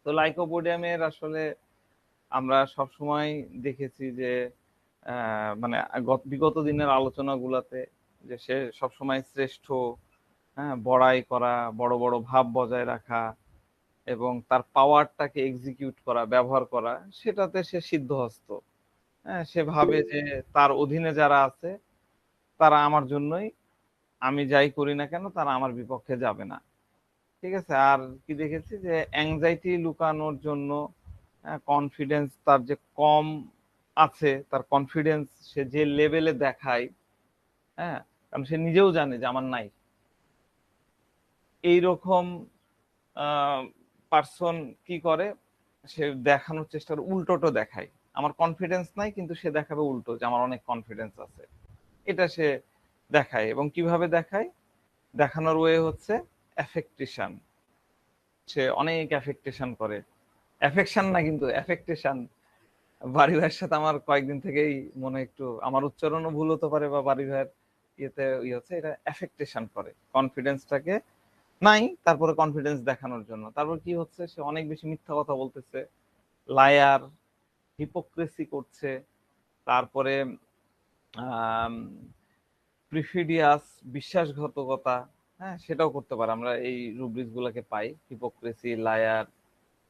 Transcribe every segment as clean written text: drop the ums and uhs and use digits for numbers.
তো লাইকোপোডিয়ামের আসলে আমরা সব সময় দেখেছি যে মানে বিগত দিনের আলোচনাগুলোতে যে সে সবসময় শ্রেষ্ঠ, হ্যাঁ, বড়াই করা, বড় বড় ভাব বজায় রাখা এবং তার পাওয়ারটাকে এক্সিকিউট করা, ব্যবহার করা, সেটাতে সে সিদ্ধহস্ত। হ্যাঁ, সে ভাবে যে তার অধীনে যারা আছে তারা আমার জন্যই, আমি যাই করি না কেন তারা আমার বিপক্ষে যাবে না। ঠিক আছে। আর কি দেখেছি যে অ্যাংজাইটি লুকানোর জন্য, কনফিডেন্স তার যে কম আছে, তার কনফিডেন্স সে যে লেভেলে দেখায়, হ্যাঁ, কারণ সে নিজেও জানে যে আমার নাই, এইরকম পার্সন কি করে, সে দেখানোর চেষ্টা করে উল্টোটা দেখায়। আমার কনফিডেন্স নাই কিন্তু সে দেখাবে উল্টো যে আমার অনেক কনফিডেন্স আছে, এটা সে দেখায়। এবং কিভাবে দেখায়, দেখানোর ওয়ে হচ্ছে অ্যাফেক্টেশন। সে অনেক অ্যাফেক্টেশন করে, অ্যাফেকশন না কিন্তু অ্যাফেক্টেশন। বাড়ি ভাইয়ের সাথে আমার কয়েকদিন থেকেই মনে একটু, আমার উচ্চারণও ভুল হতে পারে বা বাড়ি ভাইয়ের ইয়েতে হচ্ছে, এটা অ্যাফেক্টেশন করে কনফিডেন্সটাকে নাই, তারপরে কনফিডেন্স দেখানোর জন্য। তারপর কি হচ্ছে, সে অনেক বেশি মিথ্যা কথা বলতেছে, লায়ার, হিপোক্রেসি করছে। তারপরে প্রিফিডিয়াস, বিশ্বাসঘাতকতা, হ্যাঁ, সেটাও করতে পারে। আমরা এই রুব্রিক্স গুলাকে পাই, হিপোক্রেসি, লায়ার,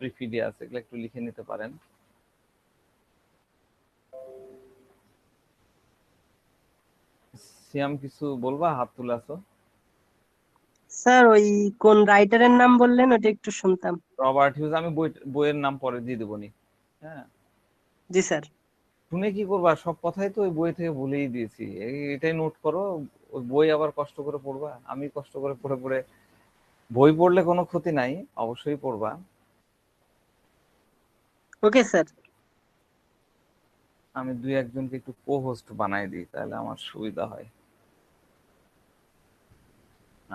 প্রিফিডিয়াস, এগুলো একটু লিখে নিতে পারেন। সিয়াম কিছু বলবা? হাত তুলে আছো। স্যার ওই কোন রাইটারের নাম বললেন ওটা একটু শুনতাম। Robert huge. আমি বইয়ের নাম পরে দিয়ে দেবো নি। হ্যাঁ, জি স্যার। শুনে কি করবা, সব কথাই তো ওই বই থেকে বলেই দিয়েছি, এটাই নোট করো। ওই বই আবার কষ্ট করে পড়বা? আমি কষ্ট করে পড়ে পড়ে, বই পড়লে কোনো ক্ষতি নাই, অবশ্যই পড়বা। Okay sir. আমি দুই একজনকে একটু কো হোস্ট বানাই দিই, তাহলে আমার সুবিধা হয়।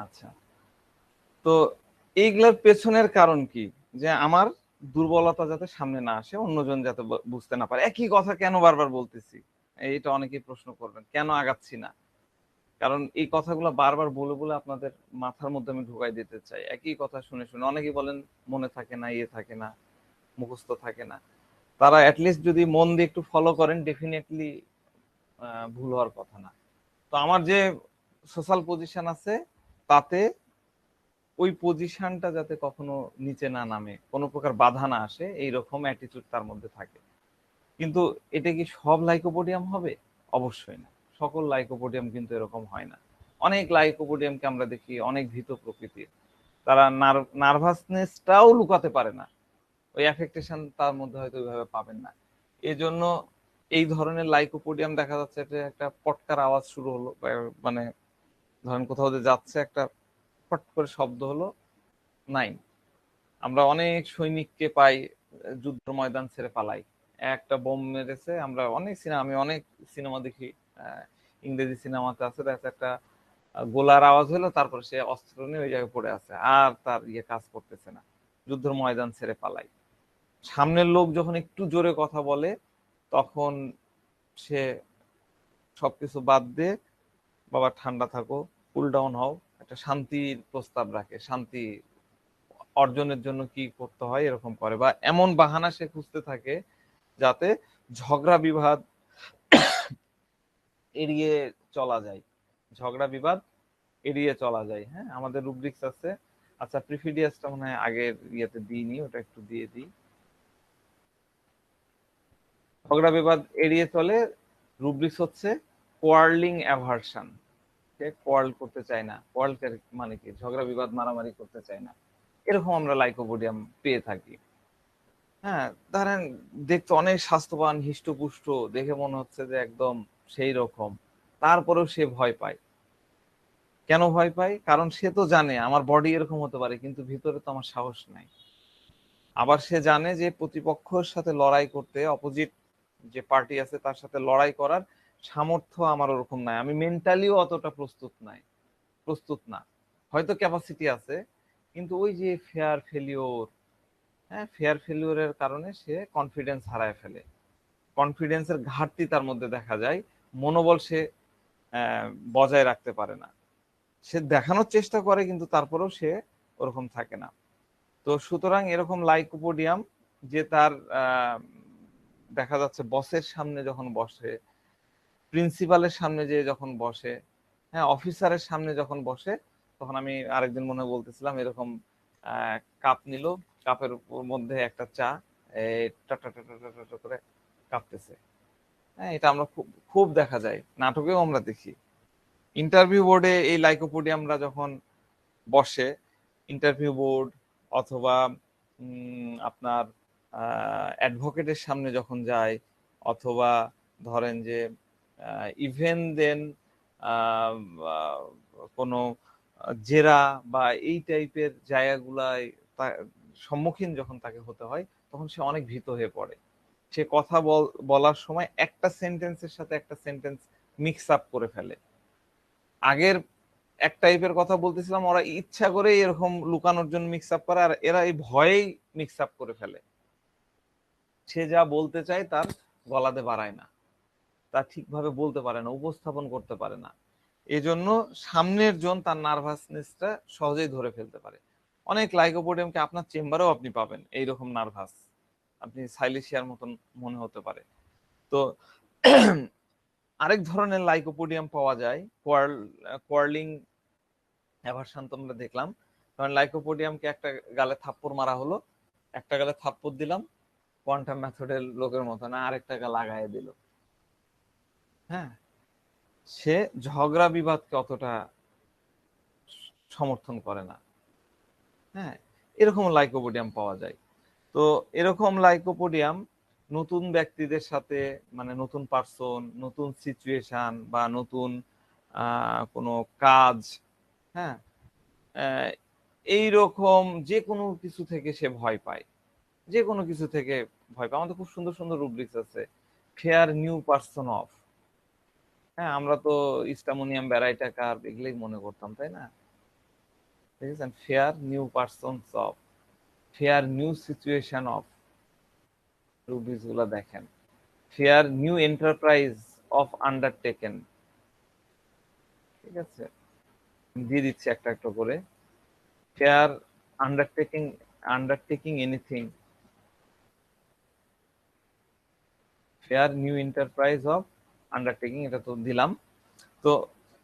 আচ্ছা, তো এইগুলার পেছনের কারণ কি, যে আমার দুর্বলতা যাতে সামনে না আসে, অন্যজন যাতে বুঝতে না পারে। একই কথা কেন বারবার বলতেছি, এইটা অনেকেই প্রশ্ন করবেন, কেন আগাচ্ছি না। কারণ এই কথাগুলো বারবার বলে বলে আপনাদের মাথার মধ্যে আমি ঢুকাই দিতে চাই। একই কথা শুনে শুনে অনেকেই বলেন মনে থাকে না, ইয়ে থাকে না, মুখস্থ থাকে না। তারা অ্যাটলিস্ট যদি মন দিয়ে একটু ফলো করেন, ডেফিনেটলি ভুল হওয়ার কথা না। তো আমার যে সোশ্যাল পজিশন আছে, তাতে ওই পজিশনটা যাতে কখনো নিচে না নামে, কোনো প্রকার বাধা না আসে, এইরকম অ্যাটিটিউড তার মধ্যে থাকে। কিন্তু এটা কি সব লাইকোপোডিয়াম হবে? অবশ্যই না, সকল লাইকোপোডিয়াম কিন্তু এরকম হয় না। অনেক লাইকোপোডিয়ামকে আমরা দেখি অনেক ভীত প্রকৃতির, তারা নার্ভাসনেসটাও লুকাতে পারে না, ওই অ্যাফেক্টেশন তার মধ্যে হয়তো ওইভাবে পাবেন না। এই জন্য এই ধরনের লাইকোপোডিয়াম দেখা যাচ্ছে যে একটা পটকার আওয়াজ শুরু হলো, মানে ধরেন কোথাও যে যাচ্ছে, একটা ফট করে শব্দ হলো, নাই। আমরা অনেক সৈনিককে পাই যুদ্ধ ময়দান ছেড়ে পালাই, একটা বোম মেরেছে। আমরা অনেক সিনেমা, আমি অনেক সিনেমা দেখি, ইংরেজি সিনেমাতে আছে, দেখা একটা গোলার আওয়াজ হলো, তারপর সে অস্ত্র নিয়ে ওই জায়গায় পড়ে আছে, আর তার ইয়ে কাজ করতেছে না, যুদ্ধের ময়দান ছেড়ে পালাই। সামনের লোক যখন একটু জোরে কথা বলে, তখন সে সবকিছু বাদ দিয়ে, বাবা ঠান্ডা থাকো, কুল ডাউন হও, একটা শান্তির প্রস্তাব রাখে, শান্তি অর্জনের জন্য কি করতে হয় এরকম করে, বা এমন বাহানা সে খুঁজতে থাকে যাতে ঝগড়া বিবাদ এড়িয়ে চলা যায়, ঝগড়া বিবাদ এড়িয়ে চলা যায়। হ্যাঁ, আমাদের রুব্রিক্স আছে। আচ্ছা, প্রিফিডিয়াসটা মনে হয় আগের ইয়েতে দিইনি, ওটা একটু দিয়ে দিই। ঝগড়া বিবাদ এড়িয়ে চলে, রুব্রিক্স হচ্ছে কোয়ার্লিং অ্যাভার্সন। সে কোয়ার্ল করতে চায় না। কোয়ার্ল মানে কি, ঝগড়া বিবাদ মারামারি করতে চায় না। এরকম আমরা লাইকোপোডিয়াম পেয়ে থাকি। হ্যাঁ, ধরেন দেখতে অনেক স্বাস্থ্যবান, হিষ্টপুষ্ট, দেখে মনে হচ্ছে যে একদম সেই রকম, তারপরেও সে ভয় পায়। কেন ভয় পায়? কারণ সে তো জানে আমার বডি এরকম হতে পারে, কিন্তু ভিতরে তো আমার সাহস নাই। আবার সে জানে যে প্রতিপক্ষের সাথে লড়াই করতে, অপোজিট যে পার্টি আছে তার সাথে লড়াই করার সামর্থ্য আমার ওরকম নাই, আমি মেন্টালিও অতটা প্রস্তুত না। হয়তো ক্যাপাসিটি আছে, কিন্তু ওই যে ফেয়ার ফেলিওর, হ্যাঁ, ফেয়ার ফেলিওরের কারণে সে কনফিডেন্স হারায় ফেলে, কনফিডেন্সের ঘাটতি তার মধ্যে দেখা যায়, মনোবল সে বজায় রাখতে পারে না। সে দেখানোর চেষ্টা করে কিন্তু তারপরেও সে ওরকম থাকে না। তো সুতরাং এরকম লাইকোপোডিয়াম যে তার দেখা যাচ্ছে বসের সামনে যখন বসে, প্রিন্সিপালের সামনে যে যখন বসে, হ্যাঁ অফিসারের সামনে যখন বসে, তখন আমি আরেকদিন মনে বলতেছিলাম এরকম কাপ নিল, কাপের মধ্যে একটা চা টাটা টাটা টাটা করে কাঁপতেছে। হ্যাঁ এটা আমরা খুব খুব দেখা যায়, নাটকেও আমরা দেখি। ইন্টারভিউ বোর্ডে এই লাইকোপোডিয়ামরা যখন বসে, ইন্টারভিউ বোর্ড অথবা আপনার অ্যাডভোকেটের সামনে যখন যায়, অথবা ধরেন যে ইভেন দেন কোনো জেরা বা এই টাইপের জায়গাগুলায় সম্মুখীন যখন তাকে হতে হয়, তখন সে অনেক ভীত হয়ে পড়ে। সে কথা বলার সময় একটা সেন্টেন্সের সাথে একটা সেন্টেন্স মিক্স আপ করে ফেলে। আগের এক টাইপের কথা বলতেছিলাম, ওরা ইচ্ছা করে এরকম লুকানোর জন্য মিক্স আপ করে, আর এরা এই ভয়েই মিক্স আপ করে ফেলে। সে যা বলতে চায় তার গলাতে বাড়ায় না, তা ঠিকভাবে বলতে পারে না, উপস্থাপন করতে পারে না। এজন্য সামনের জন তার নার্ভাসনেসটা সহজেই ধরে ফেলতে পারে। অনেক লাইকোপোডিয়ামকে আপনার চেম্বারেও আপনি পাবেন এইরকম নার্ভাস, আপনি সাইলেশিয়ার মতন মনে হতে পারে। তো আরেক ধরনের লাইকোপোডিয়াম পাওয়া যায়, কোয়ার্লিং অ্যাভারশন তো আমরা দেখলাম। কারণ লাইকোপোডিয়ামকে একটা গালে থাপ্পড় মারা হলো, একটা গালে থাপ্পড় দিলাম কোয়ান্টাম মেথডের লোকের মতো না, আরেকটা গা লাগায় দিল। হ্যাঁ, সে ঝগড়া বিবাদকে অতটা সমর্থন করে না। হ্যাঁ, এরকম লাইকোপোডিয়াম পাওয়া যায়। তো এরকম লাইকোপোডিয়াম নতুন ব্যক্তিদের সাথে, মানে নতুন পার্সন, নতুন সিচুয়েশন বা নতুন কোনো কাজ, হ্যাঁ এইরকম যে কোনো কিছু থেকে সে ভয় পায়, যে কোনো কিছু থেকে ভয় পায়। আমাদের খুব সুন্দর সুন্দর রুব্রিক্স আছে, ফেয়ার নিউ পার্সন অফ। হ্যাঁ, আমরা তো ইস্টামোনিয়াম ব্যারাইটা কার্ভ এগুলোই মনে করতাম, তাই না? দেখেছেন, fair new person of, fair new situation of, rubrics গুলা দেখেন। Fair new enterprise of undertaken. ঠিক আছে, দিয়ে দিচ্ছি একটা একটা করে। Fair undertaking, undertaking anything, fair new enterprise of undertaking, এটা তো দিলাম। তো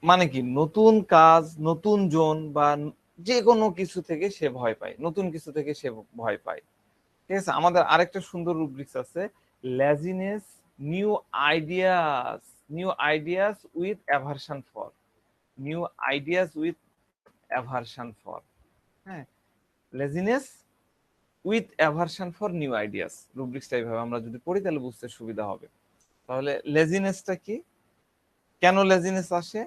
মানে কি, নতুন কাজ, নতুন জোন বা যে কোনো কিছু থেকে সে ভয় পায়, নতুন কিছু থেকে সে ভয় পায়। ঠিক আছে, আমাদের আরেকটা সুন্দর রুব্রিক্স আছে, laziness new ideas, new ideas with aversion for, new ideas with aversion for. হ্যাঁ, laziness with aversion for new ideas, রুব্রিক্সটা এইভাবে আমরা যদি পড়ি তাহলে বুঝতে সুবিধা হবে। তাহলে লেজিনেসটা কি, কেন লেজিনেস আসে?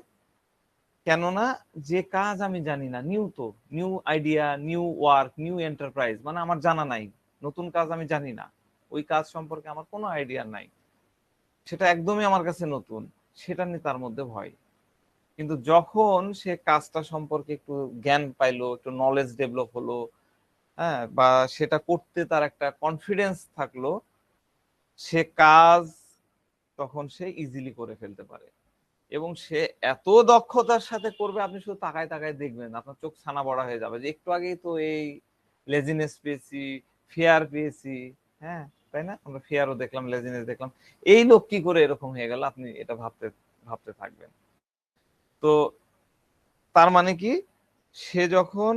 কেননা যে কাজ আমি জানি না, নিউ তো, new idea, new work, new enterprise, মানে আমার জানা নাই, নতুন কাজ আমি জানি না, ওই কাজ সম্পর্কে আমার কোনো আইডিয়া নাই, সেটা একদমই আমার কাছে নতুন, সেটা নিয়ে তার মধ্যে ভয়। কিন্তু যখন সে কাজটা সম্পর্কে একটু জ্ঞান পাইলো, একটু নলেজ ডেভেলপ হলো, হ্যাঁ, বা সেটা করতে তার একটা কনফিডেন্স থাকলো, সে কাজ তখন সে ইজিলি করে ফেলতে পারে। এবং সে এত দক্ষতার সাথে করবে, আপনি শুধু তাকায় তাকায় দেখবেন, আপনার চোখ ছানা বড়া হয়ে যাবে যে একটু আগেই তো এই লেজিনেস পেয়েছি, ফেয়ার পেয়েছি। হ্যাঁ, তাই না? আমরা ফেয়ারও দেখলাম, লেজিনেস দেখলাম, এই লোক কি করে এরকম হয়ে গেল, আপনি এটা ভাবতে ভাবতে থাকবেন। তো তার মানে কি, সে যখন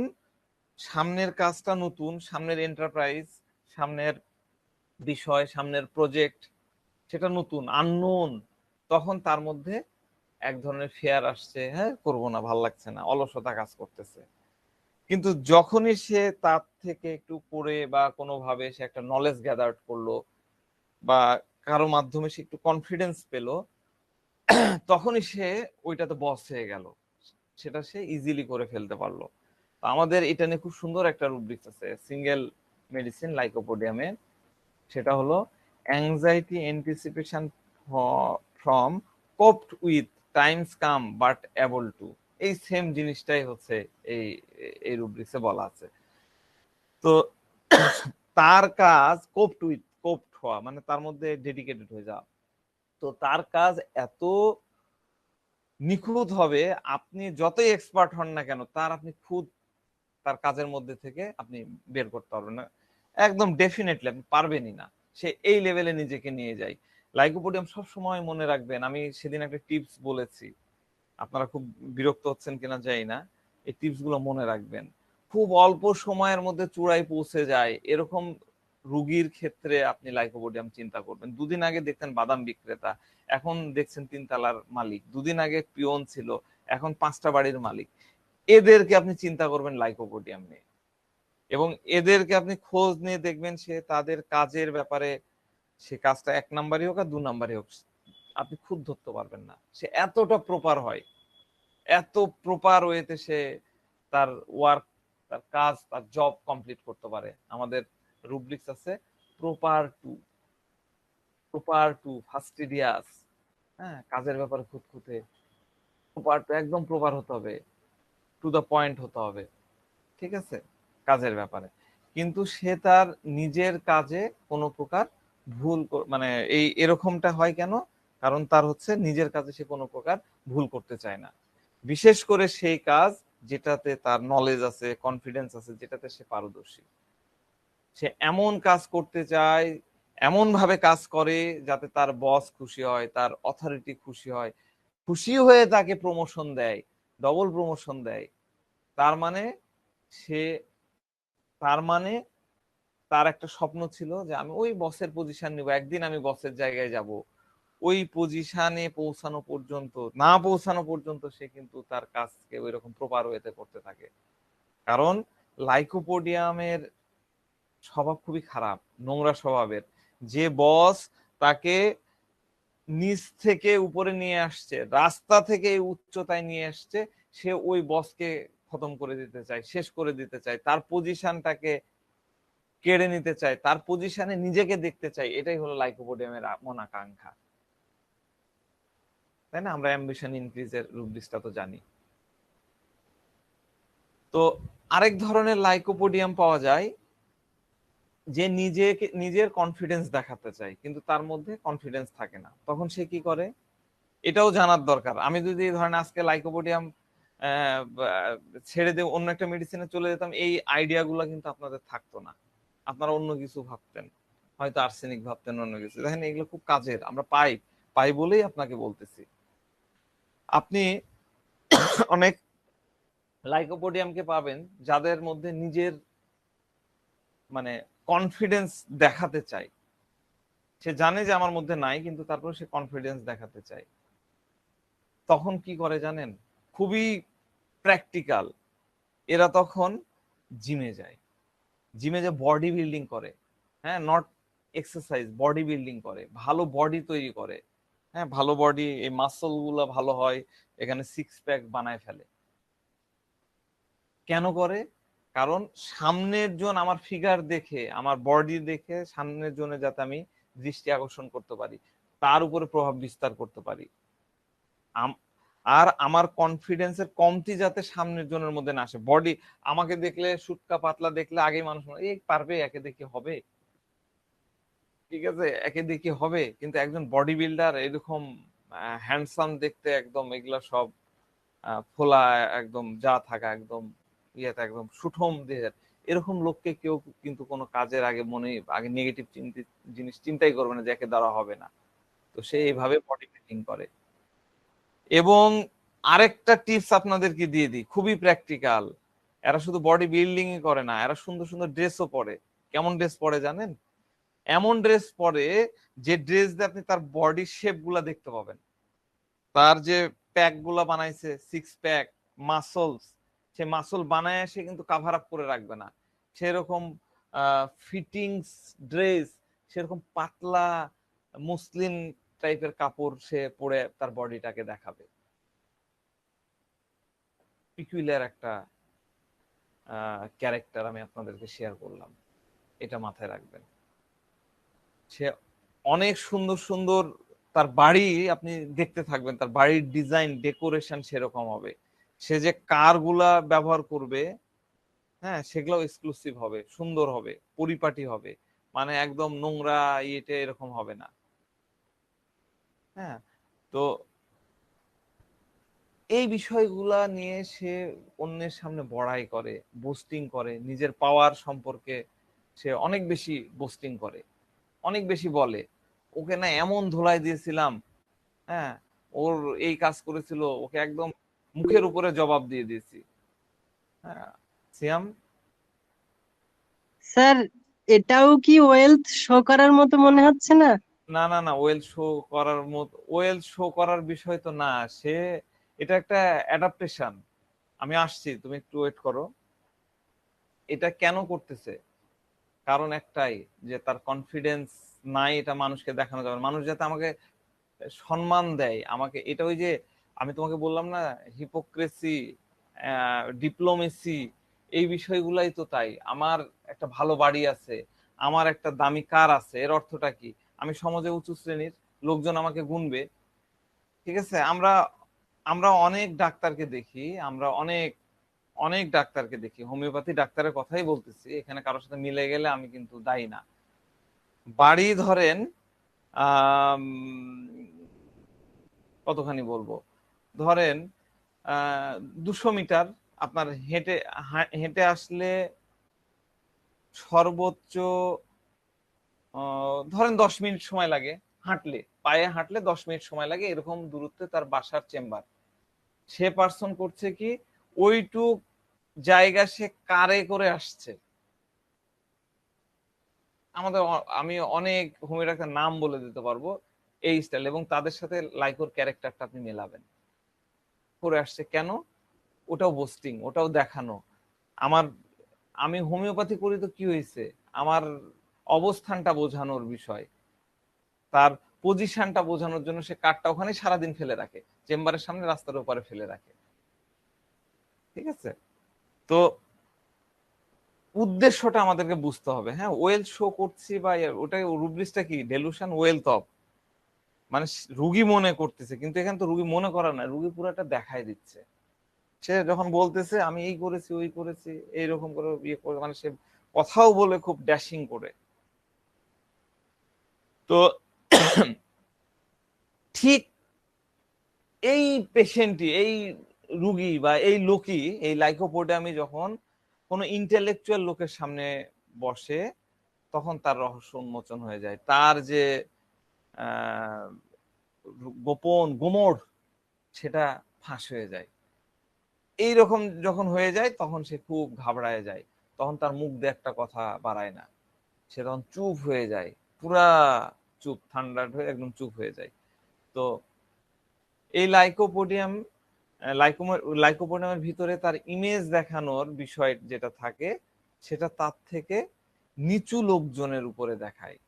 সামনের কাজটা নতুন, সামনের এন্টারপ্রাইজ, সামনের বিষয়, সামনের প্রজেক্ট, সেটা নতুন, আননোন, তখন তার মধ্যে এক ধরনের ফেয়ার আসছে, হ্যাঁ করবো না, ভাল লাগছে না, অলসতা কাজ করতেছে। কিন্তু যখনই সে তার থেকে একটু পড়ে বা কোনোভাবে সে একটা নলেজ গ্যাদার করলো, বা কারো মাধ্যমে সে একটু কনফিডেন্স পেলো, তখনই সে ওইটাতে বস হয়ে গেল, সেটা সে ইজিলি করে ফেলতে পারলো। আমাদের এটা নিয়ে খুব সুন্দর একটা রুব্রিক্স আছে সিঙ্গেল মেডিসিন লাইকোপোডিয়ামে, সেটা হলো anxiety anticipation from coped with times come but able to. এই সেম জিনিসটাই হচ্ছে এই এই রুব্রিক্সে বলা আছে। তো তার কাজ কোপড উইথ, কোপড হওয়া মানে তার মধ্যে ডেডিকেটেড হয়ে যাওয়া। তো তার কাজ এত নিখুঁত হবে, আপনি যতই এক্সপার্ট হন না কেন, তার আপনি খুদ তার কাজের মধ্যে থেকে আপনি বের করতে পারবেন না, একদম ডেফিনেটলি আপনি পারবেনই না। সে এই লেভেলে নিজেকে নিয়ে যায়। লাইকোপোডিয়াম সব সময় মনে রাখবেন, আমি সেদিন একটা টিপস বলেছি, আপনারা খুব বিরক্ত হচ্ছেন কিনা জানি না, এই টিপস গুলো মনে রাখবেন। খুব অল্প সময়ের মধ্যে চূড়ায় পৌঁছে যায় এরকম রুগীর ক্ষেত্রে আপনি লাইকোপোডিয়াম চিন্তা করবেন। দুদিন আগে দেখতেন বাদাম বিক্রেতা, এখন দেখছেন তিনতলার মালিক। দুদিন আগে পিয়ন ছিল, এখন 5টা বাড়ির মালিক। এদেরকে আপনি চিন্তা করবেন লাইকোপোডিয়াম নিয়ে, এবং এদেরকে আপনি খোঁজ নিয়ে দেখবেন সে তাদের কাজের ব্যাপারে, সে কাজটা 1 নাম্বারই হোক আর 2 নাম্বারই হোক, আপনি খুব ধরতে পারবেন না। সে এতটা প্রপার হয়, এত প্রপার ওয়েতে সে তার ওয়ার্ক, তার কাজ, তার জব কমপ্লিট করতে পারে। আমাদের রুব্রিক্স আছে প্রপার টু, প্রপার টু ফাস্টিডিয়াস, হ্যাঁ, কাজের ব্যাপারে খুঁতখুঁতে, প্রপার টু একদম প্রপার হতে হবে, টু দা পয়েন্ট হতে হবে, ঠিক আছে, কাজের ব্যাপারে। কিন্তু সে তার নিজের কাজে কোনো প্রকার মানে এই এরকমটা হয় কেন? কারণ তার হচ্ছে নিজের কাজে সে কোনো প্রকার ভুল করতে চায় না, বিশেষ করে সেই কাজ যেটাতে তার নলেজ আছে, কনফিডেন্স আছে, যেটাতে সে পারদর্শী। সে এমন কাজ করতে চায়, এমন ভাবে কাজ করে যাতে তার বস খুশি হয়, তার অথরিটি খুশি হয়, খুশি হয়ে তাকে প্রমোশন দেয়, ডবল প্রমোশন দেয়। তার মানে সে, তার মানে তার একটা স্বপ্ন ছিল যে আমি ওই বসের পজিশন নিব, একদিন আমি বসের জায়গায় যাব। ওই পজিশনে পৌঁছানো পর্যন্ত, না পৌঁছানো পর্যন্ত সে কিন্তু তার কাজকে ওই রকম প্রপার ওয়েতে করতে থাকে। কারণ লাইকোপোডিয়ামের স্বভাব খুবই খারাপ, নোংরা স্বভাবের। যে বস তাকে নিচ থেকে উপরে নিয়ে আসছে, রাস্তা থেকে উচ্চতায় নিয়ে আসছে, সে ওই বসকে খতম করে দিতে চায়, শেষ করে দিতে চায়, তার পজিশনটাকে কেড়ে নিতে চায়, তার পজিশনে নিজেকে দেখতে চায়। এটাই হলো লাইকোপোডিয়ামের মন আকাঙ্ক্ষা, তাই না? আমরা অ্যাম্বিশন ইনক্রিজের রুব্রিক্সটা তো জানি। তো আরেক ধরনের লাইকোপোডিয়াম পাওয়া যায়, যে নিজেকে, নিজের কনফিডেন্স দেখাতে চায় কিন্তু তার মধ্যে কনফিডেন্স থাকে না। তখন সে কি করে, এটাও জানার দরকার। আমি যদি ধরেন আজকে লাইকোপোডিয়াম ছেড়ে দিয়ে অন্য একটা মেডিসিনে চলে যেতাম, এই আইডিয়া গুলা কিন্তু আপনাদের থাকতো না, আপনারা অন্য কিছু ভাবতেন, হয়তো আর্সেনিক ভাবতেন, অন্য কিছু। দেখেন এগুলো খুব কাজের, আমরা পাই, পাই বলেই আপনাকে বলতেছি। আপনি অনেক লাইকোপোডিয়ামকে পাবেন যাদের মধ্যে নিজের মানে কনফিডেন্স দেখাতে চায়। সে জানে যে আমার মধ্যে নাই, কিন্তু তারপর সে কনফিডেন্স দেখাতে চায়। তখন কি করে জানেন? খুবই প্র্যাকটিক্যাল। এরা তখন জিমে যায়, জিমে যে বডি বিল্ডিং করে, হ্যাঁ, নট এক্সারসাইজ, বডি বিল্ডিং করে, ভালো বডি তৈরি করে, হ্যাঁ, ভালো বডি, এই মাসল গুলা ভালো হয়, এখানে সিক্স প্যাক বানায় ফেলে। কেন করে? কারণ সামনের জন আমার ফিগার দেখে, আমার বডি দেখে সামনের জনে যাতে আমি দৃষ্টি আকর্ষণ করতে পারি, তার উপরে প্রভাব বিস্তার করতে পারি। আর আমার কনফিডেন্সের কমতি যাতে সামনের জনের মধ্যে না আসে। বডি আমাকে দেখলে, সুটকা পাতলা দেখলে আগেই মানুষ এই পারবে, একে দেখে হবে, ঠিক আছে, একে দেখে হবে। কিন্তু একজন বডি বিল্ডার এরকম হ্যান্ডসাম দেখতে, একদম এগুলা সব ফোলা, একদম যা থাকা, একদম ইয়েতে একদম সুঠম দেহের, এরকম লোককে কেউ কিন্তু কোনো কাজের আগে মনে, আগে নেগেটিভ জিনিস চিন্তাই করবে না যে একে দ্বারা হবে না। তো সে এইভাবে বডি বিল্ডিং করে। এবং আরেকটা টিপস আপনাদেরকে দিয়ে দিই, খুবই প্র্যাকটিক্যাল। এরা শুধু বডি বিল্ডিং করে না, এরা সুন্দর সুন্দর ড্রেসও পরে। কেমন ড্রেস পরে জানেন? এমন ড্রেস পরে যে ড্রেস দিয়ে আপনি তার বডি শেপ গুলা দেখতে পাবেন। তার যে প্যাক গুলা বানাইছে, সিক্স প্যাক, মাসলস, সে মাসল বানায় সে কিন্তু কাভার আপ করে রাখবে না। সেরকম ফিটিংস ড্রেস, সেরকম পাতলা মসলিন টাইপের কাপড় সে পরে তার বডিটাকে দেখাবে। পিকুইলার একটা ক্যারেক্টার আমি আপনাদেরকে শেয়ার করলাম, এটা মাথায় রাখবেন। সে অনেক সুন্দর সুন্দর, তার বাড়ি আপনি দেখতে থাকবেন, তার বাড়ির ডিজাইন ডেকোরেশন সেরকম হবে। সে যে কার গুলা ব্যবহার করবে, হ্যাঁ, সেগুলো এক্সক্লুসিভ হবে, সুন্দর হবে, পরিপাটি হবে, মানে একদম নোংরা ইয়েতে এরকম হবে না। হ্যাঁ, তো এই বিষয়গুলা নিয়ে সে অন্যের সামনে বড়াই করে, বোস্টিং করে, নিজের পাওয়ার সম্পর্কে সে অনেক বেশি বোস্টিং করে, অনেক বেশি বলে, ওকে না এমন ধোলাই দিয়েছিলাম, হ্যাঁ, ওর এই কাজ করেছিল, ওকে একদম মুখের উপরে জবাব দিয়ে দিয়েছি। হ্যাঁ সিয়াম, স্যার, এটাও কি ওয়েলথ শো করার মতো মনে হচ্ছে না? না না না, ওয়েল শো করার মতো, ওয়েল শো করার বিষয় তো না। সে, এটা একটা অ্যাডাপ্টেশন। আমি আসছি, তুমি একটু ওয়েট করো। এটা কেন করতেছে, কারণ একটাই, যে তার কনফিডেন্স নাই, এটা মানুষকে দেখানো যাবে না। মানুষ যাতে আমাকে সম্মান দেয়, আমাকে, এটা ওই যে আমি তোমাকে বললাম না, হিপোক্রেসি, ডিপ্লোমেসি, এই বিষয়গুলাই তো তাই। আমার একটা ভালো বাড়ি আছে, আমার একটা দামি কার আছে, এর অর্থটা কি? আমি সমাজে উঁচু শ্রেণীর, লোকজন আমাকে গুনবে। ঠিক আছে, আমরা আমরা অনেক ডাক্তারকে দেখি, আমরা অনেক অনেক ডাক্তারকে দেখি, হোমিওপ্যাথি ডাক্তারের কথাই বলতেছি, এখানে কারোর সাথে মিলে গেলে আমি কিন্তু দায়ী না। বাড়ি ধরেন আহ কতখানি বলবো, ধরেন 200 মিটার আপনার হেঁটে হেঁটে আসলে সর্বোচ্চ ধরেন 10 মিনিট সময় লাগে, হাঁটলে, পায়ে হাঁটলে 10 মিনিট সময় লাগে, এরকম দূরত্বে তার বাসার চেম্বার। সে পার্সন করছে কি, ওইটুক জায়গা সে কারে করে আসছে। আমি অনেক হোমিও ডাক্তার নাম বলে দিতে পারবো এই স্টাইল, এবং তাদের সাথে লাইকোর ক্যারেক্টারটা আপনি মেলাবেন। করে আসছে কেন? ওটাও বোস্টিং, ওটাও দেখানো। আমার, আমি হোমিওপ্যাথি করি তো কি হয়েছে, আমার অবস্থানটা বোঝানোর বিষয়, তার পজিশনটা বোঝানোর জন্য সে কার্ডটা ওখানে সারাদিন ফেলে রাখে, চেম্বারের সামনে রাস্তার উপরে ফেলে রাখে। ঠিক আছে, তো উদ্দেশ্যটা আমাদেরকে বুঝতে হবে। হ্যাঁ, ওয়েল শো করছি বা ওটা রুব্রিক্সটা কি, ডেলুশন ওয়েলথ অফ, মানে রুগী মনে করতেছে, কিন্তু এখানে তো রুগী মনে করা না, রুগী পুরাটা দেখাই দিচ্ছে। সে যখন বলতেছে আমি এই করেছি ওই করেছি, এইরকম করে ইয়ে করে, মানে সে কথাও বলে খুব ড্যাশিং করে। তো ঠিক এই পেশেন্টই, এই রুগী বা এই লোকই, এই লাইকোপোডিয়ামি যখন কোনো ইন্টেলেকচুয়াল লোকের সামনে বসে, তখন তার রহস্য উন্মোচন হয়ে যায়, তার যে আহ গোপন গুমড়, সেটা ফাঁস হয়ে যায়। এইরকম যখন হয়ে যায় তখন সে খুব ঘাবড়ায় যায়, তখন তার মুখ দিয়ে একটা কথা বাড়ায় না, সে তখন চুপ হয়ে যায়, পুরা চুপ, ঠান্ডা হয়ে একদম চুপ হয়ে যায়। তো এই লাইকোপোডিয়াম, লাইকোপোডিয়ামের ভিতরে তার ইমেজ দেখানোর বিষয় যেটা থাকে, সেটা তার থেকে নিচু লোকজনের উপরে দেখায়।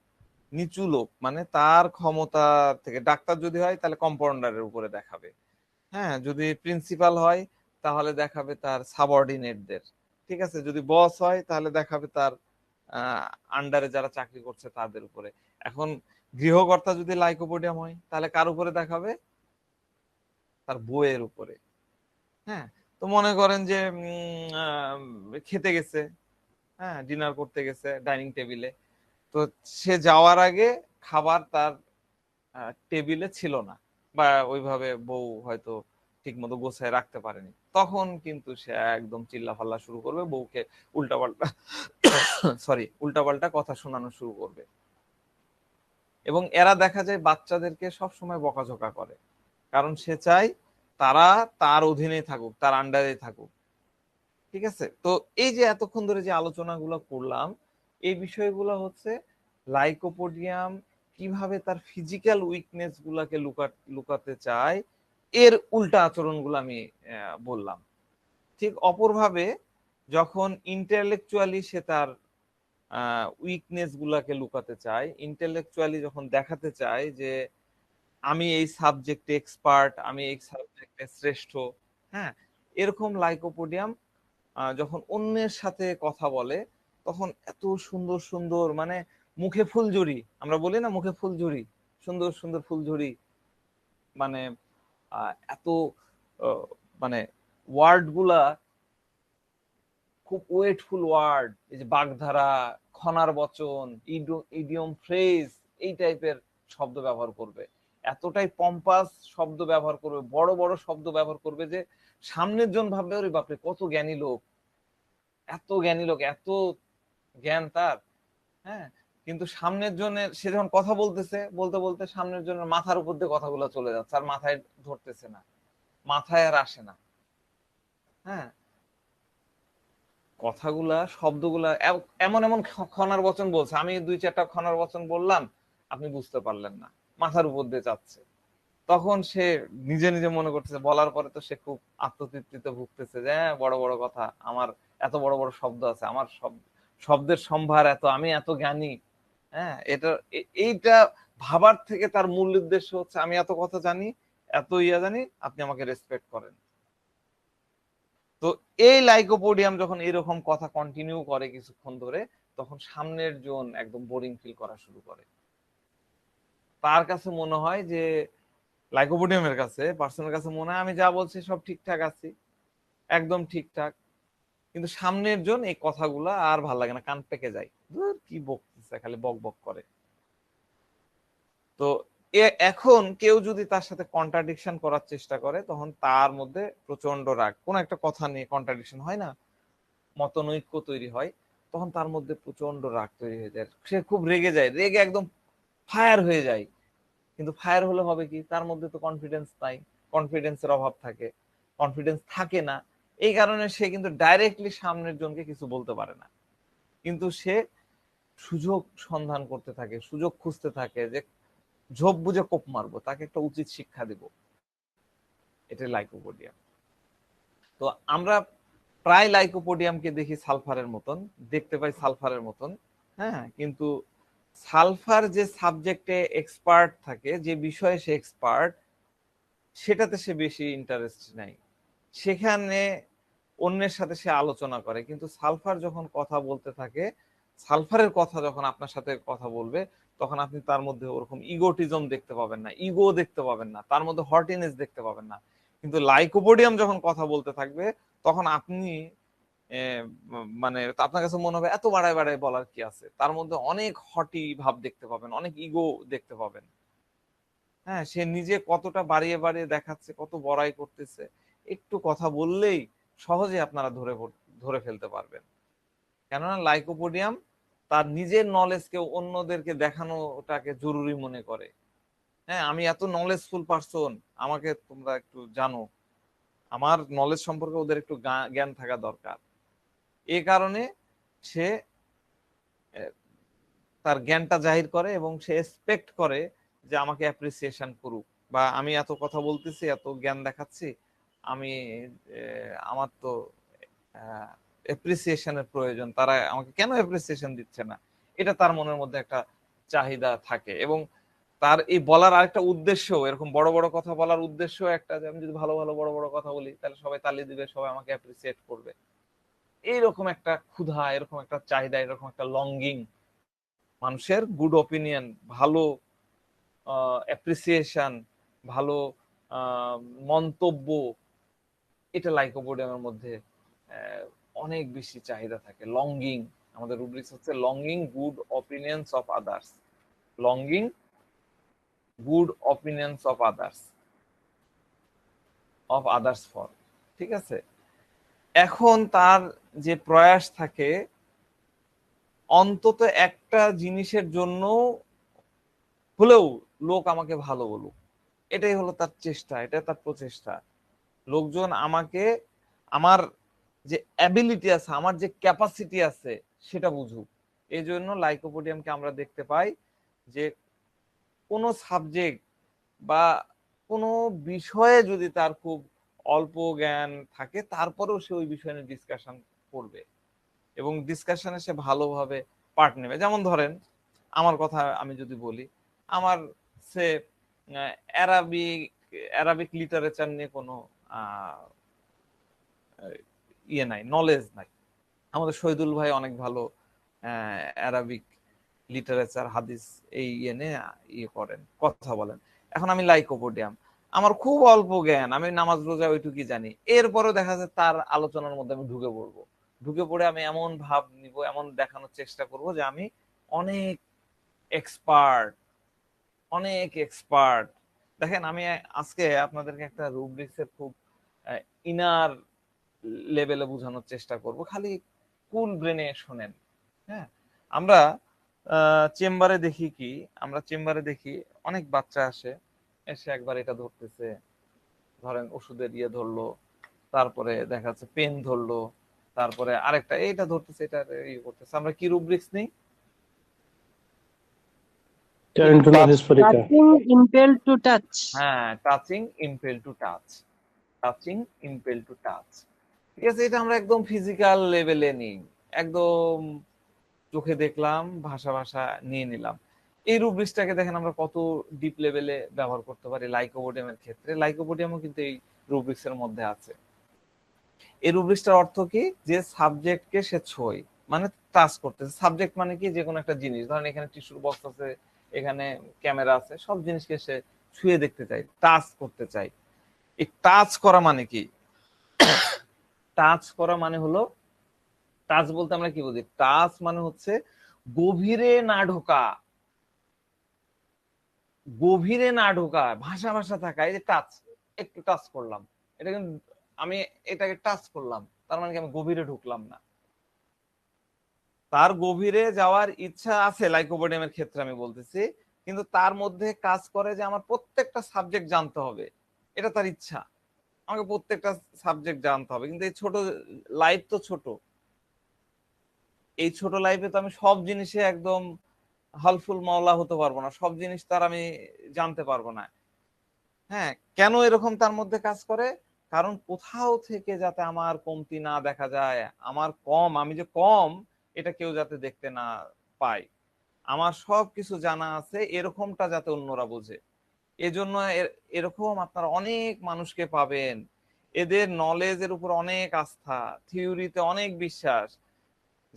নিচু লোক মানে তার ক্ষমতা থেকে, ডাক্তার যদি হয় তাহলে কম্পাউন্ডারের উপরে দেখাবে, হ্যাঁ, যদি প্রিন্সিপাল হয় তাহলে দেখাবে তার সাবঅর্ডিনেটদের, ঠিক আছে, যদি বস হয় তাহলে দেখাবে তার আন্ডারে যারা চাকরি করছে তাদের উপরে। এখন গৃহকর্তা যদি লাইকোপোডিয়াম হয় তাহলে কার উপরে দেখাবে? তার বউয়ের উপরে। হ্যাঁ, তো মনে করেন যে খেতে গেছে, হ্যাঁ, ডিনার করতে গেছে ডাইনিং টেবিলে, তো সে যাওয়ার আগে খাবার তার টেবিলে ছিল না, বা ওইভাবে বউ হয়তো ঠিক মতো গোছায় রাখতে পারেনি, তখন কিন্তু সে একদম চিল্লাফাল্লা শুরু করবে, বউকে উল্টাপাল্টা উল্টাপাল্টা কথা শোনানো শুরু করবে। এবং এরা দেখা যায় বাচ্চাদেরকে সব সময় বকাঝকা করে, কারণ সে চায় তারা তার অধীনে থাকুক, তার আন্ডারে থাকুক। ঠিক আছে, তো এই যে এতক্ষণ ধরে যে আলোচনাগুলো করলাম, এই বিষয়গুলো হচ্ছে লাইকোপোডিয়াম কিভাবে তার ফিজিক্যাল উইকনেস গুলাকে লুকাতে চায়, এর উল্টা আচরণগুলো আমি বললাম। ঠিক অপরভাবে, যখন ইন্টেলেকচুয়ালি সে তার উইকনেস গুলাকে লুকাতে চায়, ইন্টেলেকচুয়ালি যখন দেখাতে চায় যে আমি এই সাবজেক্টে এক্সপার্ট, আমি এই সাবজেক্টে শ্রেষ্ঠ, হ্যাঁ, এরকম লাইকোপোডিয়াম যখন অন্যের সাথে কথা বলে, তখন এত সুন্দর সুন্দর, মানে মুখে ফুলঝুরি, আমরা বলি না মুখে ফুলঝুরি, সুন্দর সুন্দর ফুলঝুরি, মানে এত আহ, মানে ওয়ার্ড গুলা খুব ওয়েটফুল ওয়ার্ড, এই যে বাগধারা, খনার বচন, ইডিয়ম ফ্রেজ, এই টাইপের শব্দ ব্যবহার করবে। এতটাই পম্পাস শব্দ ব্যবহার করবে, বড় বড় শব্দ ব্যবহার করবে যে সামনের জন ভাববে ওরে বাপরে কত জ্ঞানী লোক, এত জ্ঞানী লোক, এত জ্ঞান তার। হ্যাঁ, কিন্তু সামনের জনের সে যখন কথা বলতেছে, বলতে বলতে সামনের জনের মাথার উপর দিয়ে কথাগুলো চলে যাচ্ছে, আর মাথায় ধরতেছে না, মাথায় আর আসে না। হ্যাঁ, কথাগুলা শব্দগুলা এমন এমন খনার বচন বলছে, আমি 2-4টা খনার বচন বললাম, আপনি বুঝতে পারলেন না, মাথার উপর দিয়ে যাচ্ছে। তখন সে নিজে নিজে মনে করতেছে, বলার পরে তো সে খুব আত্মতৃপ্তিতে ভুগতেছে যে হ্যাঁ বড় বড় কথা, আমার এত বড় বড় শব্দ আছে, আমার শব্দের সম্ভার এত, আমি এত জ্ঞানী। হ্যাঁ, এইটা ভাবার থেকে তার মূল উদ্দেশ্য হচ্ছে আমি এত কথা জানি, এত ইয়া জানি, আপনি আমাকে রেসপেক্ট করেন। তো এই লাইকোপোডিয়াম যখন এরকম কথা কন্টিনিউ করে কিছুক্ষণ ধরে, তখন সামনের জন একদম বোরিং ফিল করা শুরু করে। তার কাছে মনে হয় যে লাইকোপোডিয়ামের কাছে, পার্সনের কাছে মনে হয় আমি যা বলছি সব ঠিকঠাক আছি, একদম ঠিকঠাক। কিন্তু সামনের জন এই কথাগুলা আর ভাল লাগে না, কান পেকে যায়, ধুর, কি বকতেছে, খালি বক বক করে। তো এখন কেউ যদি তার সাথে কন্ট্রাডিকশন করার চেষ্টা করে, তখন তার মধ্যে প্রচন্ড রাগ। কোন একটা কথা নিয়ে কন্ট্রাডিকশন হয় না, মতনৈক্য তৈরি হয়, তখন তার মধ্যে প্রচন্ড রাগ তৈরি হয়ে যায়, সে খুব রেগে যায়, রেগে একদম ফায়ার হয়ে যায়। কিন্তু ফায়ার হলে হবে কি, তার মধ্যে তো কনফিডেন্স নাই, কনফিডেন্সের অভাব থাকে, কনফিডেন্স থাকে না। এই কারণে সে কিন্তু ডাইরেক্টলি সামনের জনকে কিছু বলতে পারে না, কিন্তু সে সুযোগ সন্ধান করতে থাকে, সুযোগ খুঁজতে থাকে যে ঝোপ বুঝে কোপ মারবো, তাকে একটা উচিত শিক্ষা দিব। এটা লাইকোপোডিয়াম। তো আমরা প্রায় লাইকোপোডিয়ামকে দেখি সালফারের মতন, দেখতে পাই সালফারের মতন। হ্যাঁ, কিন্তু সালফার যে সাবজেক্টে এক্সপার্ট থাকে, যে বিষয়ে সে এক্সপার্ট, সেটাতে সে বেশি ইন্টারেস্ট নাই, সেখানে অন্যের সাথে সে আলোচনা করে। কিন্তু সালফার যখন কথা বলতে থাকে, সালফারের কথা যখন আপনার সাথে কথা বলবে, তখন আপনি তার মধ্যে ওরকম ইগোটিজম দেখতে পাবেন না, ইগো দেখতে পাবেন না, তার মধ্যে হটিনেস দেখতে পাবেন না। কিন্তু লাইকোপোডিয়াম যখন কথা বলতে থাকবে, তখন আপনি মানে আপনার কাছে মনে হবে এত বাড়ায় বাড়ায় বলার কি আছে, তার মধ্যে অনেক হটি ভাব দেখতে পাবেন, অনেক ইগো দেখতে পাবেন। হ্যাঁ, সে নিজে কতটা বাড়িয়ে বাড়িয়ে দেখাচ্ছে, কত বড়াই করতেছে, একটু কথা বললেই সহজে আপনারা ধরে ফেলতে পারবেন। কেননা লাইকোপোডিয়াম তার নিজের নলেজকে অন্যদেরকে দেখানোটাকে জরুরি মনে করে। হ্যাঁ, আমি এত নলেজফুল পারসন, আমাকে তোমরা একটু জানো, আমার নলেজ সম্পর্কে ওদের একটু জ্ঞান থাকা দরকার। এই কারণে সে তার জ্ঞানটা জাহির করে এবং সে এক্সপেক্ট করে যে আমাকে অ্যাপ্রিসিয়েশন করুক, বা আমি এত কথা বলতেছি, এত জ্ঞান দেখাচ্ছি, আমি আমার তো অ্যাপ্রিসিয়েশনের প্রয়োজন, তারা আমাকে কেন অ্যাপ্রিসিয়েশন দিচ্ছে না, এটা তার মনের মধ্যে একটা চাহিদা থাকে। এবং তার এই বলার আরেকটা উদ্দেশ্য, এরকম বড় বড় কথা বলার উদ্দেশ্য একটা, যে আমি যদি ভালো ভালো বড় বড় কথা বলি, তাহলে সবাই তালি দিবে, সবাই আমাকে অ্যাপ্রিসিয়েট করবে। এইরকম একটা ক্ষুধা, এরকম একটা চাহিদা, এরকম একটা লঙ্গিং, মানুষের গুড অপিনিয়ন, ভালো অ্যাপ্রিসিয়েশন, ভালো মন্তব্য, এটা লাইকোপোডিয়ামের মধ্যে অনেক বেশি চাহিদা থাকে। লঙ্গিং, আমাদের রুব্রিক্স হচ্ছে longing good opinions of others, longing good opinions of others for. ঠিক আছে, এখন তার যে প্রয়াস থাকে, অন্তত একটা জিনিসের জন্য হলেও লোক আমাকে ভালো বলুক, এটাই হলো তার চেষ্টা, এটা তার প্রচেষ্টা। লোকজন আমাকে, আমার যে অ্যাবিলিটি আছে, আমার যে ক্যাপাসিটি আছে, সেটা বুঝুক। এই জন্য লাইকোপোডিয়ামকে আমরা দেখতে পাই যে কোনো সাবজেক্ট বা কোনো বিষয়ে যদি তার খুব অল্প জ্ঞান থাকে, তারপরেও সে ওই বিষয় নিয়ে ডিসকাশন করবে, এবং ডিসকাশনে সে ভালোভাবে পার্ট নেবে। যেমন ধরেন আমার কথা আমি যদি বলি, আমার সে অ্যারাবিক অ্যারাবিক লিটারেচার নিয়ে কোনো ইয়ে নাই, নলেজ নাই। আমাদের শহীদুল ভাই অনেক ভালো অ্যারাবিক লিটারেচার, হাদিস, এই ইয়ে নিয়ে ইয়ে করেন, কথা বলেন। এখন আমি লাইকোপোডিয়াম, আমার খুব অল্প জ্ঞান, আমি নামাজ রোজা ওইটুকুই জানি, এরপরেও দেখা যায় তার আলোচনার মধ্যে আমি ঢুকে পড়বো, ঢুকে পড়ে আমি এমন ভাব নিব, এমন দেখানোর চেষ্টা করব যে আমি অনেক এক্সপার্ট, অনেক এক্সপার্ট। দেখেন আমি আজকে আপনাদেরকে একটা রুব্রিক্সের খুব ইনার লেভেলে বোঝানোর চেষ্টা করব, খালি কুল ব্রেনে শোনেন। হ্যাঁ, আমরা চেম্বারে দেখি কি, আমরা চেম্বারে দেখি অনেক বাচ্চা আসে, এসে একবার এটা ধরতেছে, ধরেন ওষুধের ইয়ে ধরলো, তারপরে দেখা যাচ্ছে পেন ধরলো, তারপরে আরেকটা এইটা ধরতেছে, এটা ইয়ে করতেছে। আমরা কি রুব্রিক্স নেই? কি Turn to knowledge পরীক্ষা। Touching impel to touch. হ্যাঁ, touching impel to touch, touching impel to touch. ঠিক আছে, এটা আমরা একদম ফিজিক্যাল লেভেলে নিই, একদম চোখে দেখলাম, ভাষা ভাষা নিয়ে নিলাম। এই রুব্রিক্সটাকে দেখেন আমরা কত ডিপ লেভেলে ব্যবহার করতে পারি লাইকোপোডিয়ামের ক্ষেত্রে। লাইকোপোডিয়ামও কিন্তু এই রুব্রিক্সের মধ্যে আছে। এই রুব্রিক্সটার অর্থ কি, যে সাবজেক্টকে সে ছোঁয়, মানে টাচ করতেছে। সাবজেক্ট মানে কি, যে কোনো একটা জিনিস, ধরেন এখানে টিস্যুর বক্স আছে, এখানে ক্যামেরা আছে, সব জিনিসকে সে ছুঁয়ে দেখতে চাই, টাচ করতে চাই। এই টাচ করা মানে কি? টাচ করা মানে হলো, টাচ বলতে আমরা কি বুঝি? টাচ মানে হচ্ছে গভীরে না ঢোকা, গভীরে না ঢোকা, ভাষা ভাষা থাকা। এই যে টাচ, একটু টাচ করলাম, এটা কিন্তু আমি এটাকে টাচ করলাম, তার মানে কি আমি গভীরে ঢুকলাম না। তার গভীরে যাওয়ার ইচ্ছা আছে লাইকোপোডিয়ামের ক্ষেত্রে আমি বলতেছি, কিন্তু তার মধ্যে কাজ করে যে আমার প্রত্যেকটা সাবজেক্ট জানতে হবে, এটা তার ইচ্ছা, আমাকে প্রত্যেকটা সাবজেক্ট জানতে হবে। কিন্তু এই ছোট লাইফ তো ছোট, এই ছোট লাইফে তো আমি সব জিনিসে একদম হলফুল মাওলা হতে পারবো না, সব জিনিস তার আমি জানতে পারবো না। হ্যাঁ, কেন এরকম তার মধ্যে কাজ করে? কারণ কোথাও থেকে যাতে আমার কমতি না দেখা যায়, আমার কম, আমি যে কম এটা কেউ যাতে দেখতে না পায়, আমার সব কিছু জানা আছে এরকমটা যাতে অন্যরা বোঝে। এজন্য এরকম আপনারা অনেক মানুষকে পাবেন, এদের নলেজের উপর অনেক আস্থা, থিওরিতে অনেক বিশ্বাস,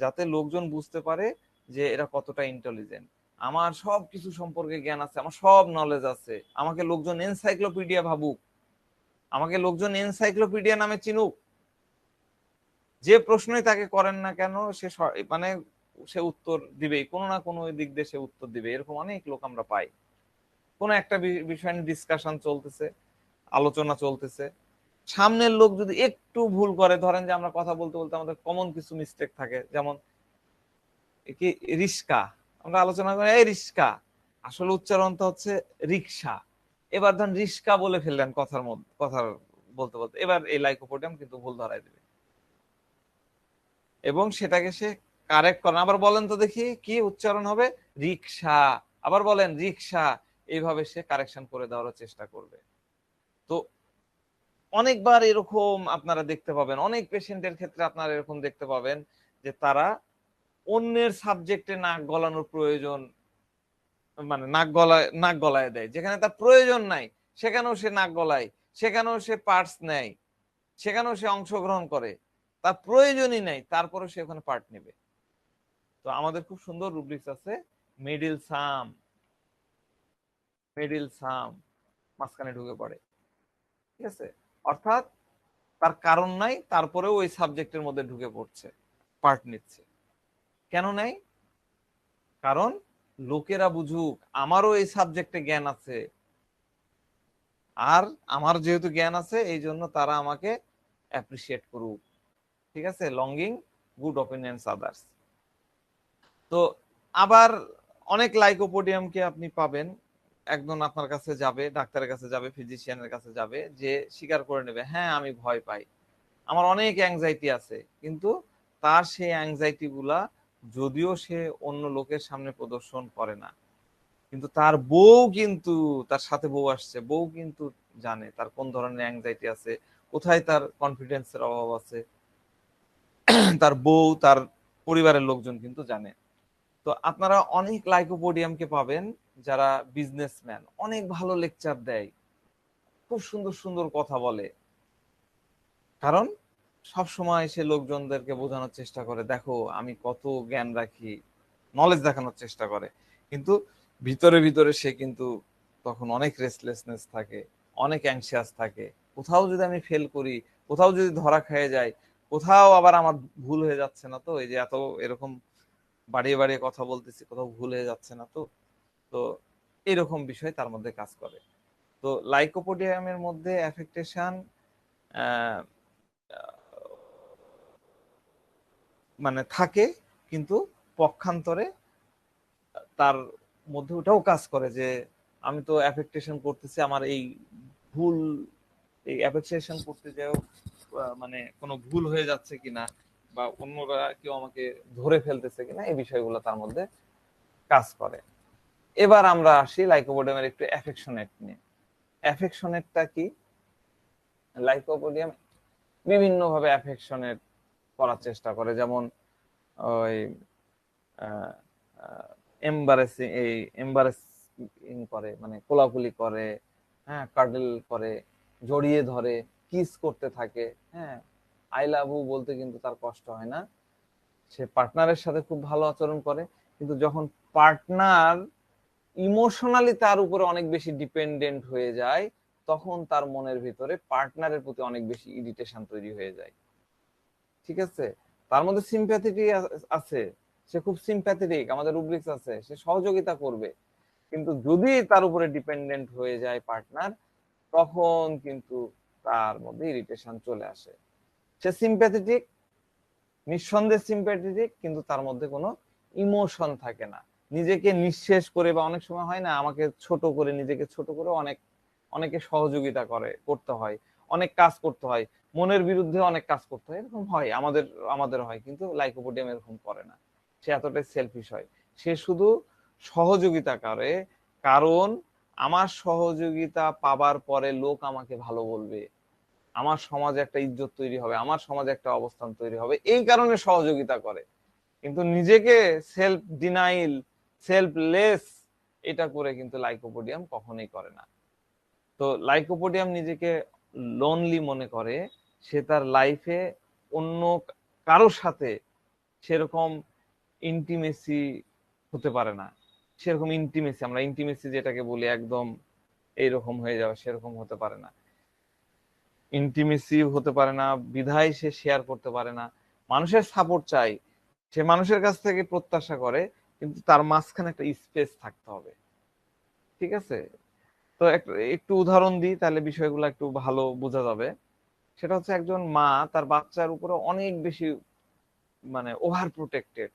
যাতে লোকজন বুঝতে পারে যে এরা কতটা ইন্টেলিজেন্ট। আমার সব কিছু সম্পর্কে জ্ঞান আছে, আমার সব নলেজ আছে, আমাকে লোকজন এনসাইক্লোপিডিয়া ভাবুক, আমাকে লোকজন এনসাইক্লোপিডিয়া নামে চিনুক। যে প্রশ্নই তাকে করেন না কেন, সে মানে সে উত্তর দিবেই, কোনো না কোনো দিক দিয়ে সে উত্তর দিবে। এরকম অনেক লোক আমরা পাই। কোনো একটা বিষয় নিয়ে ডিসকাশন চলতেছে, আলোচনা চলতেছে, সামনের লোক যদি একটু ভুল করে, ধরেন যে আমরা কথা বলতে বলতে আমাদের কমন কিছু মিস্টেক থাকে, যেমন কি রিস্কা, আমরা আলোচনা করি এই রিস্কা, আসলে উচ্চারণটা হচ্ছে রিক্সা। এবার ধরেন রিস্কা বলে ফেললেন কথার মধ্যে, কথার বলতে বলতে, এবার এই লাইকোপোডিয়াম কিন্তু ভুল ধরাই দেবে এবং সেটাকে সে কারেক্ট করেন। আবার বলেন তো দেখি কি উচ্চারণ হবে, রিক্সা, আবার বলেন রিক্সা, এইভাবে সে কারেকশন করে দেওয়ার চেষ্টা করবে। তো অনেকবার এরকম আপনারা দেখতে পাবেন, অনেক পেশেন্টের ক্ষেত্রে আপনারা এরকম দেখতে পাবেন যে তারা অন্যের সাবজেক্টে নাক গলানোর প্রয়োজন, মানে নাক গলায় দেয়, যেখানে তার প্রয়োজন নাই সেখানেও সে নাক গলায়, সেখানেও সে পার্টস নেয়, সেখানেও সে অংশগ্রহণ করে, তার প্রয়োজনই নাই, তারপরে সে ওখানে পার্ট নেবে। তো আমাদের খুব সুন্দর রুব্রিক্স আছে, মিডিল সাম, মিডিল সাম, মাঝখানে ঢুকে পড়ে। ঠিক আছে, অর্থাৎ তার কারণ নাই, তারপরেও ওই সাবজেক্টের মধ্যে ঢুকে পড়ছে, পার্ট নিচ্ছে। কেন নাই? কারণ লোকেরা বুঝুক আমারও এই সাবজেক্টে জ্ঞান আছে, আর আমার যেহেতু জ্ঞান আছে এই জন্য তারা আমাকে অ্যাপ্রিসিয়েট করুক। ঠিক আছে, লঙ্গিং গুড অপিনিয়ন্স আদার্স। তো আবার অনেক লাইকোপোডিয়ামকে আপনি পাবেন, একজন আপনার কাছে যাবে, ডাক্তারের কাছে যাবে, ফিজিশিয়ানের কাছে যাবে, যে স্বীকার করে নেবে হ্যাঁ আমি ভয় পাই, আমার অনেক অ্যাংজাইটি আছে, কিন্তু তার সেই অ্যাংজাইটি গুলা যদিও সে অন্য লোকের সামনে প্রদর্শন করে না, কিন্তু তার বউ কিন্তু, তার সাথে বউ আসছে, বউ কিন্তু জানে তার কোন ধরনের অ্যাংজাইটি আছে, কোথায় তার কনফিডেন্সের অভাব আছে, তার বউ, তার পরিবারের লোকজন কিন্তু জানে। তো আপনারা অনেক লাইকোপোডিয়ামকে পাবেন যারা বিজনেসম্যান, অনেক ভালো লেকচার দেয়, খুব সুন্দর সুন্দর কথা বলে, কারণ সব সময় সে লোকজনদেরকে বোঝানোর চেষ্টা করে দেখো আমি কত জ্ঞান রাখি, নলেজ দেখানোর চেষ্টা করে, কিন্তু ভিতরে ভিতরে সে কিন্তু তখন অনেক রেস্টলেসনেস থাকে, অনেক অ্যাংশিয়াস থাকে। কোথাও যদি আমি ফেল করি, কোথাও যদি ধরা খেয়ে যায়, কোথাও আবার আমার ভুল হয়ে যাচ্ছে না তো, এই যে এত এরকম বাড়িয়ে বাড়িয়ে কথা বলতেছি, কোথাও ভুল হয়ে যাচ্ছে না তো। তো এরকম বিষয় তার মধ্যে কাজ করে। তো লাইকোপোডিয়ামের মধ্যে অ্যাফেক্টেশন মানে থাকে, কিন্তু পক্ষান্তরে তার মধ্যে ওটাও কাজ করে যে আমি তো অ্যাফেক্টেশন করতেছি, আমার এই ভুল, এই অ্যাফেক্টেশন করতে যাও মানে কোনো ভুল হয়ে যাচ্ছে কিনা, বা অন্যরা কেউ আমাকে ধরে ফেলতেছে কিনা, এই বিষয়গুলো তার মধ্যে কাজ করে। এবার আমরা আসি লাইকোপোডিয়ামের একটু অ্যাফেকশনেট নিয়ে। অ্যাফেকশনেটটা কি? লাইকোপোডিয়াম বিভিন্ন ভাবে অ্যাফেকশনেট করার চেষ্টা করে, যেমন ওই এমবারেসিং, এই এমবারেসিং করে, মানে কোলাকুলি করে, হ্যাঁ, কার্ডল করে, জড়িয়ে ধরে, কিস করতে থাকে, হ্যাঁ, আই লাভ ইউ বলতে কিন্তু তার কষ্ট হয় না। সে পার্টনারের সাথে খুব ভালো আচরণ করে, কিন্তু যখন পার্টনার ইমোশনালি তার উপরে অনেক বেশি ডিপেন্ডেন্ট হয়ে যায়, তখন তার মনের ভিতরে পার্টনারের প্রতি অনেক বেশি ইরিটেশন তৈরি হয়ে যায়। ঠিক আছে, তার মধ্যে সিম্প্যাথেটিক আছে, সে খুব সিম্প্যাথেটিক, আমাদের রুব্রিক্স আছে, সে সহযোগিতা করবে, কিন্তু যদি তার উপরে ডিপেন্ডেন্ট হয়ে যায় পার্টনার, তখন কিন্তু তার মধ্যে ইরিটেশন চলে আসে। সে সিম্প্যাথেটিক, নিঃসন্দেহে সিম্প্যাথেটিক, কিন্তু তার মধ্যে কোনো ইমোশন থাকে না, নিজেকে নিঃশেষ করে, বা অনেক সময় হয় না আমাকে ছোট করে, নিজেকে ছোট করে অনেকে সহযোগিতা করতে হয়, অনেক কাজ করতে হয়, মনের বিরুদ্ধে অনেক কাজ করতে হয়, এরকম হয়, আমাদের হয়, কিন্তু লাইকোপোডিয়াম এরকম করে না। সে এতটাই সেলফিশ হয়, সে শুধু সহযোগিতা করে, কারণ আমার সহযোগিতা পাবার পরে লোক আমাকে ভালো বলবে, আমার সমাজে একটা ইজ্জত তৈরি হবে, আমার সমাজে একটা অবস্থান তৈরি হবে, এই কারণে সহযোগিতা করে। কিন্তু নিজেকে সেলফ ডিনাইল, সেলফলেস, এটা করে কিন্তু লাইকোপোডিয়াম কখনোই করে না। তো লাইকোপোডিয়াম নিজেকে লোনলি মনে করে, সে তার লাইফে অন্য কারোর সাথে সেরকম ইন্টিমেসি হতে পারে না। সেরকম ইন্টিমেসি, আমরা ইন্টিমেসি যেটাকে বলি একদম এইরকম হয়ে যাওয়া, সেরকম হতে পারে না, ইন্টিমেসি হতে পারে না, বিধায় সে শেয়ার করতে পারে না। মানুষের সাপোর্ট চাই, সে মানুষের কাছ থেকে প্রত্যাশা করে, কিন্তু তার মাঝখানে একটা স্পেস থাকতে হবে। ঠিক আছে, তো একটু উদাহরণ দিই, তাহলে বিষয়গুলো একটু ভালো বোঝা যাবে। সেটা হচ্ছে একজন মা তার বাচ্চার উপরে অনেক বেশি মানে ওভার প্রোটেক্টেড,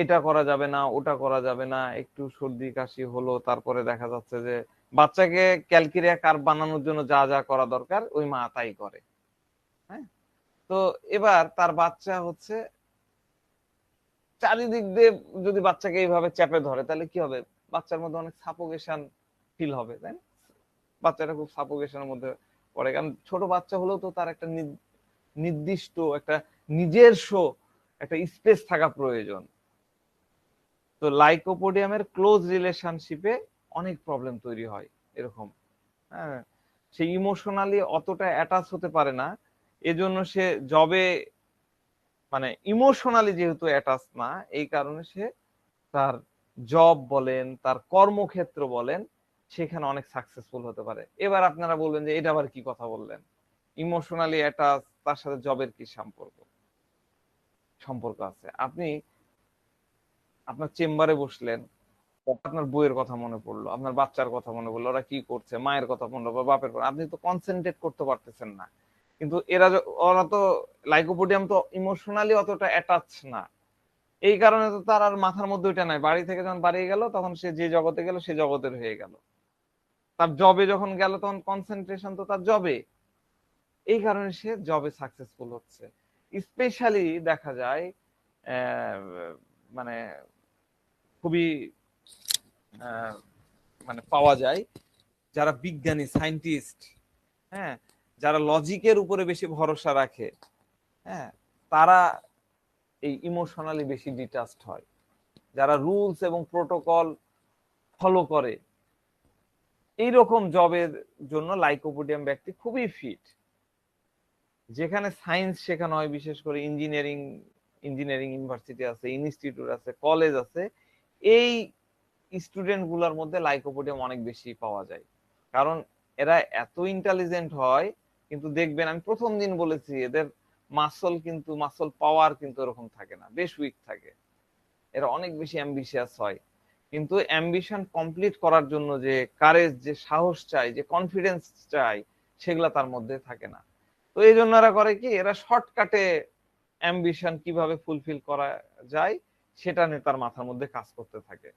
এটা করা যাবে না, ওটা করা যাবে না, একটু সর্দি কাশি হলো, তারপরে দেখা যাচ্ছে যে বাচ্চাকে ক্যালকিরিয়া কার্ভ বানানোর জন্য যা যা করা দরকার ওই মা তাই করে। হ্যাঁ, তো এবার তার বাচ্চা হচ্ছে চারিদিক দিয়ে, যদি বাচ্চাকে এইভাবে চেপে ধরে তাহলে কি হবে, বাচ্চার মধ্যে অনেক সাফোকেশন ফিল হবে, তাই না? বাচ্চাটা খুব সাফোকেশনের মধ্যে পড়ে, কারণ ছোট বাচ্চা হলেও তো তার একটা নির্দিষ্ট একটা নিজস্ব একটা স্পেস থাকা প্রয়োজন। তো লাইকোপোডিয়ামের ক্লোজ রিলেশনশিপে অনেক প্রবলেম তৈরি হয় এরকম। হ্যাঁ, সে ইমোশনালি অতটা অ্যাটাচ হতে পারে না, এজন্য সে জবে, মানে ইমোশনালি যেহেতু অ্যাটাচ না, এই কারণে সে তার জব বলেন, তার কর্মক্ষেত্র বলেন, সেখানে অনেক সাকসেসফুল হতে পারে। এবার আপনারা বলবেন যে এটা আবার কি কথা বললেন, ইমোশনালি অ্যাটাচ, তার সাথে জবের কি সম্পর্ক? সম্পর্ক আছে। আপনি আপনার চেম্বারে বসলেন, আপনার বইয়ের কথা মনে পড়লো, আপনার বাচ্চার কথা মনে পড়লো, ওরা কি করছে, মায়ের কথা মনে পড়লো, বাপের কথা, আপনি তো কনসেন্ট্রেট করতে পারতেছেন না। কিন্তু ওরা তো, লাইকোপোডিয়াম তো ইমোশনালি অতটা অ্যাটাচ না, এই কারণে তো তার আর মাথার মধ্যে ওইটা নাই, বাড়ি থেকে যখন বাড়ি গেল তখন সে যে জগতে গেল সে জগতের হয়ে গেল, তার জবে যখন গেল তখন কনসেন্ট্রেশন তো তার জবে, এই কারণে সে জবে সাকসেসফুল হচ্ছে। স্পেশালি দেখা যায় মানে খুবই মানে পাওয়া যায় যারা বিজ্ঞানী, সায়েন্টিস্ট, হ্যাঁ, যারা লজিকের উপরে বেশি ভরসা রাখে, হ্যাঁ, তারা এই ইমোশনালি বেশি ডিটাচড হয়। যারা রুলস এবং প্রোটোকল ফলো করে, এইরকম জবের জন্য লাইকোপোডিয়াম ব্যক্তি খুবই ফিট। যেখানে সায়েন্স শেখানো হয়, বিশেষ করে ইঞ্জিনিয়ারিং, ইউনিভার্সিটি আছে, ইনস্টিটিউট আছে, কলেজ আছে, এই স্টুডেন্ট গুলার মধ্যে লাইকোপোডিয়াম অনেক বেশি পাওয়া যায়, কারণ এরা এত ইন্টেলিজেন্ট হয়। কিন্তু দেখবেন, আমি প্রথম দিন বলেছি, এদের মাসল পাওয়ার কিন্তু এরকম থাকে না, বেশ উইক থাকে। এরা অনেক বেশি অ্যাম্বিশিয়াস হয়, কিন্তু অ্যাম্বিশন কমপ্লিট করার জন্য যে কারেজ, যে সাহস চাই, যে কনফিডেন্স চাই, সেগুলা তার মধ্যে থাকে না। তো এই জন্য এরা করে কি, এরা শর্টকাটে অ্যাম্বিশন কিভাবে ফুলফিল করা যায় সেটা নিয়ে তার মাথার মধ্যে কাজ করতে থাকে।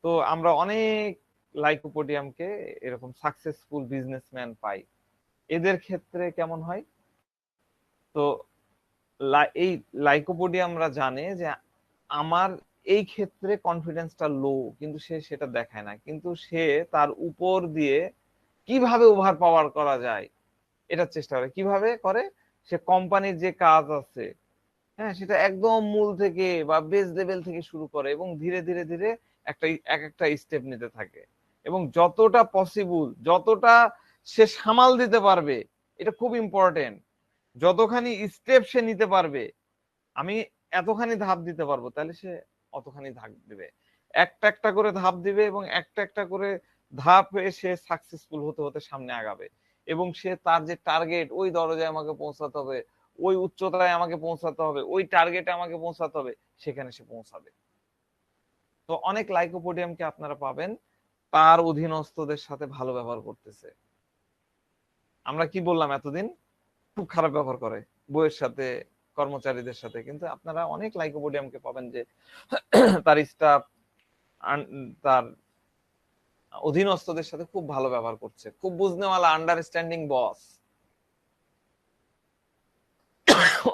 তো আমরা অনেক লাইকোপোডিয়ামকে এরকম সাকসেসফুল বিজনেসম্যান পাই। এদের ক্ষেত্রে কেমন হয়, তো এই লাইকোপোডিয়ামরা জানে যে আমার এই ক্ষেত্রে কনফিডেন্সটা লো, কিন্তু সে সেটা দেখায় না, কিন্তু সে তার উপর দিয়ে কিভাবে ওভার পাওয়ার করা যায় এটা চেষ্টা করে। কিভাবে করে, সে কোম্পানির যে কাজ আছে, হ্যাঁ, সেটা একদম মূল থেকে বা বেস লেভেল থেকে শুরু করে এবং ধীরে ধীরে ধীরে এক একটা স্টেপ নিতে থাকে। এবং যতটা পসিবল, যতটা সে সামাল দিতে পারবে, এটা খুব ইম্পর্টেন্ট, যতখানি স্টেপ সে নিতে পারবে, আমি এতখানি ধাপ দিতে পারবো, তাহলে সে অতখানি ধাপ দিবে। একটা একটা করে ধাপ দিবে এবং একটা একটা করে ধাপে সে সাকসেসফুল হতে হতে সামনে আগাবে। এবং সে তার যে টার্গেট, ওই দরজায় আমাকে পৌঁছাতে হবে, ওই উচ্চতায় আমাকে পৌঁছাতে হবে, ওই টার্গেটে আমাকে পৌঁছাতে হবে, সেখানে সে পৌঁছাবে। তো অনেক লাইকোপোডিয়ামকে আপনারা পাবেন তার অধীনস্থদের সাথে ভালো ব্যবহার করতেছে। আমরা কি বললাম এতদিন, খুব খারাপ ব্যবহার করে বইয়ের সাথে, কর্মচারীদের সাথে, কিন্তু আপনারা অনেক লাইকোপোডিয়ামকে পাবেন যে তার স্টাফ, তার অধীনস্থদের সাথে খুব ভালো ব্যবহার করছে, খুব বুঝনেওয়ালা, আন্ডারস্ট্যান্ডিং বস।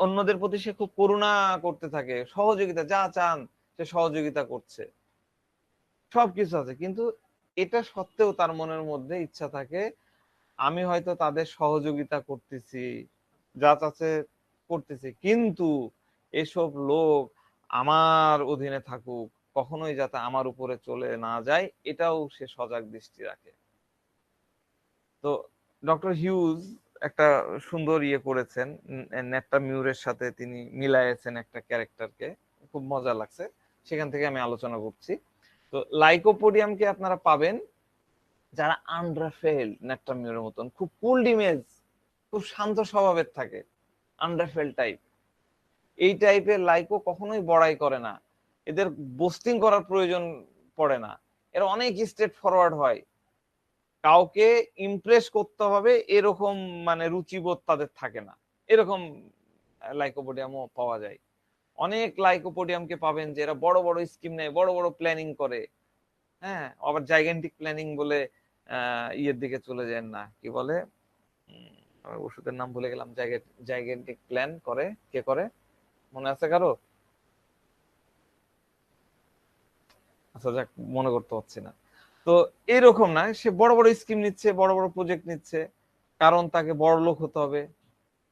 অন্যদের প্রতি সে খুব করুণা করতে থাকে, সহযোগিতা, যা চান সে সহযোগিতা করছে, সবকিছু আছে। কিন্তু এটা সত্ত্বেও তার মনের মধ্যে ইচ্ছা থাকে, আমি হয়তো তাদের সহযোগিতা করতেছি, যা চাচ্ছে করতেছি, কিন্তু এসব লোক আমার অধীনে থাকুক, কখনোই যাতে আমার উপরে চলে না যায়, এটাও সে সজাগ দৃষ্টি রাখে। তো ডক্টর হিউজ একটা সুন্দর ইয়ে করেছেন, নেটটা মিউরের সাথে তিনি মিলাইয়েছেন একটা ক্যারেক্টারকে, খুব মজা লাগছে, সেখান থেকে আমি আলোচনা করছি। তো লাইকোপোডিয়ামকে আপনারা পাবেন যারা আন্ডারফেল, নেটটা মিউরের মতন খুব কুল্ড ইমেজ, খুব শান্ত স্বভাবের থাকে, আন্ডারফেল টাইপ। এই টাইপের লাইকো কখনোই বড়াই করে না, এদের বোস্টিং করার প্রয়োজন পড়ে না, এরা অনেক স্ট্রেট ফরওয়ার্ড হয়। কাউকে ইমপ্রেস করতে হবে এরকম মানে রুচিবোধ তাদের থাকে না, এরকম লাইকোপোডিয়ামও পাওয়া যায়। অনেক লাইকোপোডিয়ামকে পাবেন যে এরা বড় বড় স্কিম নেয়, বড় বড় প্ল্যানিং করে, হ্যাঁ, আবার জাইগেন্টিক প্ল্যানিং বলে ইয়ের দিকে চলে যায় না, কি বলে, ওষুধের নাম ভুলে গেলাম, জাইগেন্টিক প্ল্যান করে, কে করে, মনে আছে কারো? আচ্ছা যাক, মনে করতে পারছি না। তো এরকম না, সে বড় বড় স্কিম নিচ্ছে, বড় বড় প্রজেক্ট নিচ্ছে, কারণ তাকে বড় লোক হতে হবে,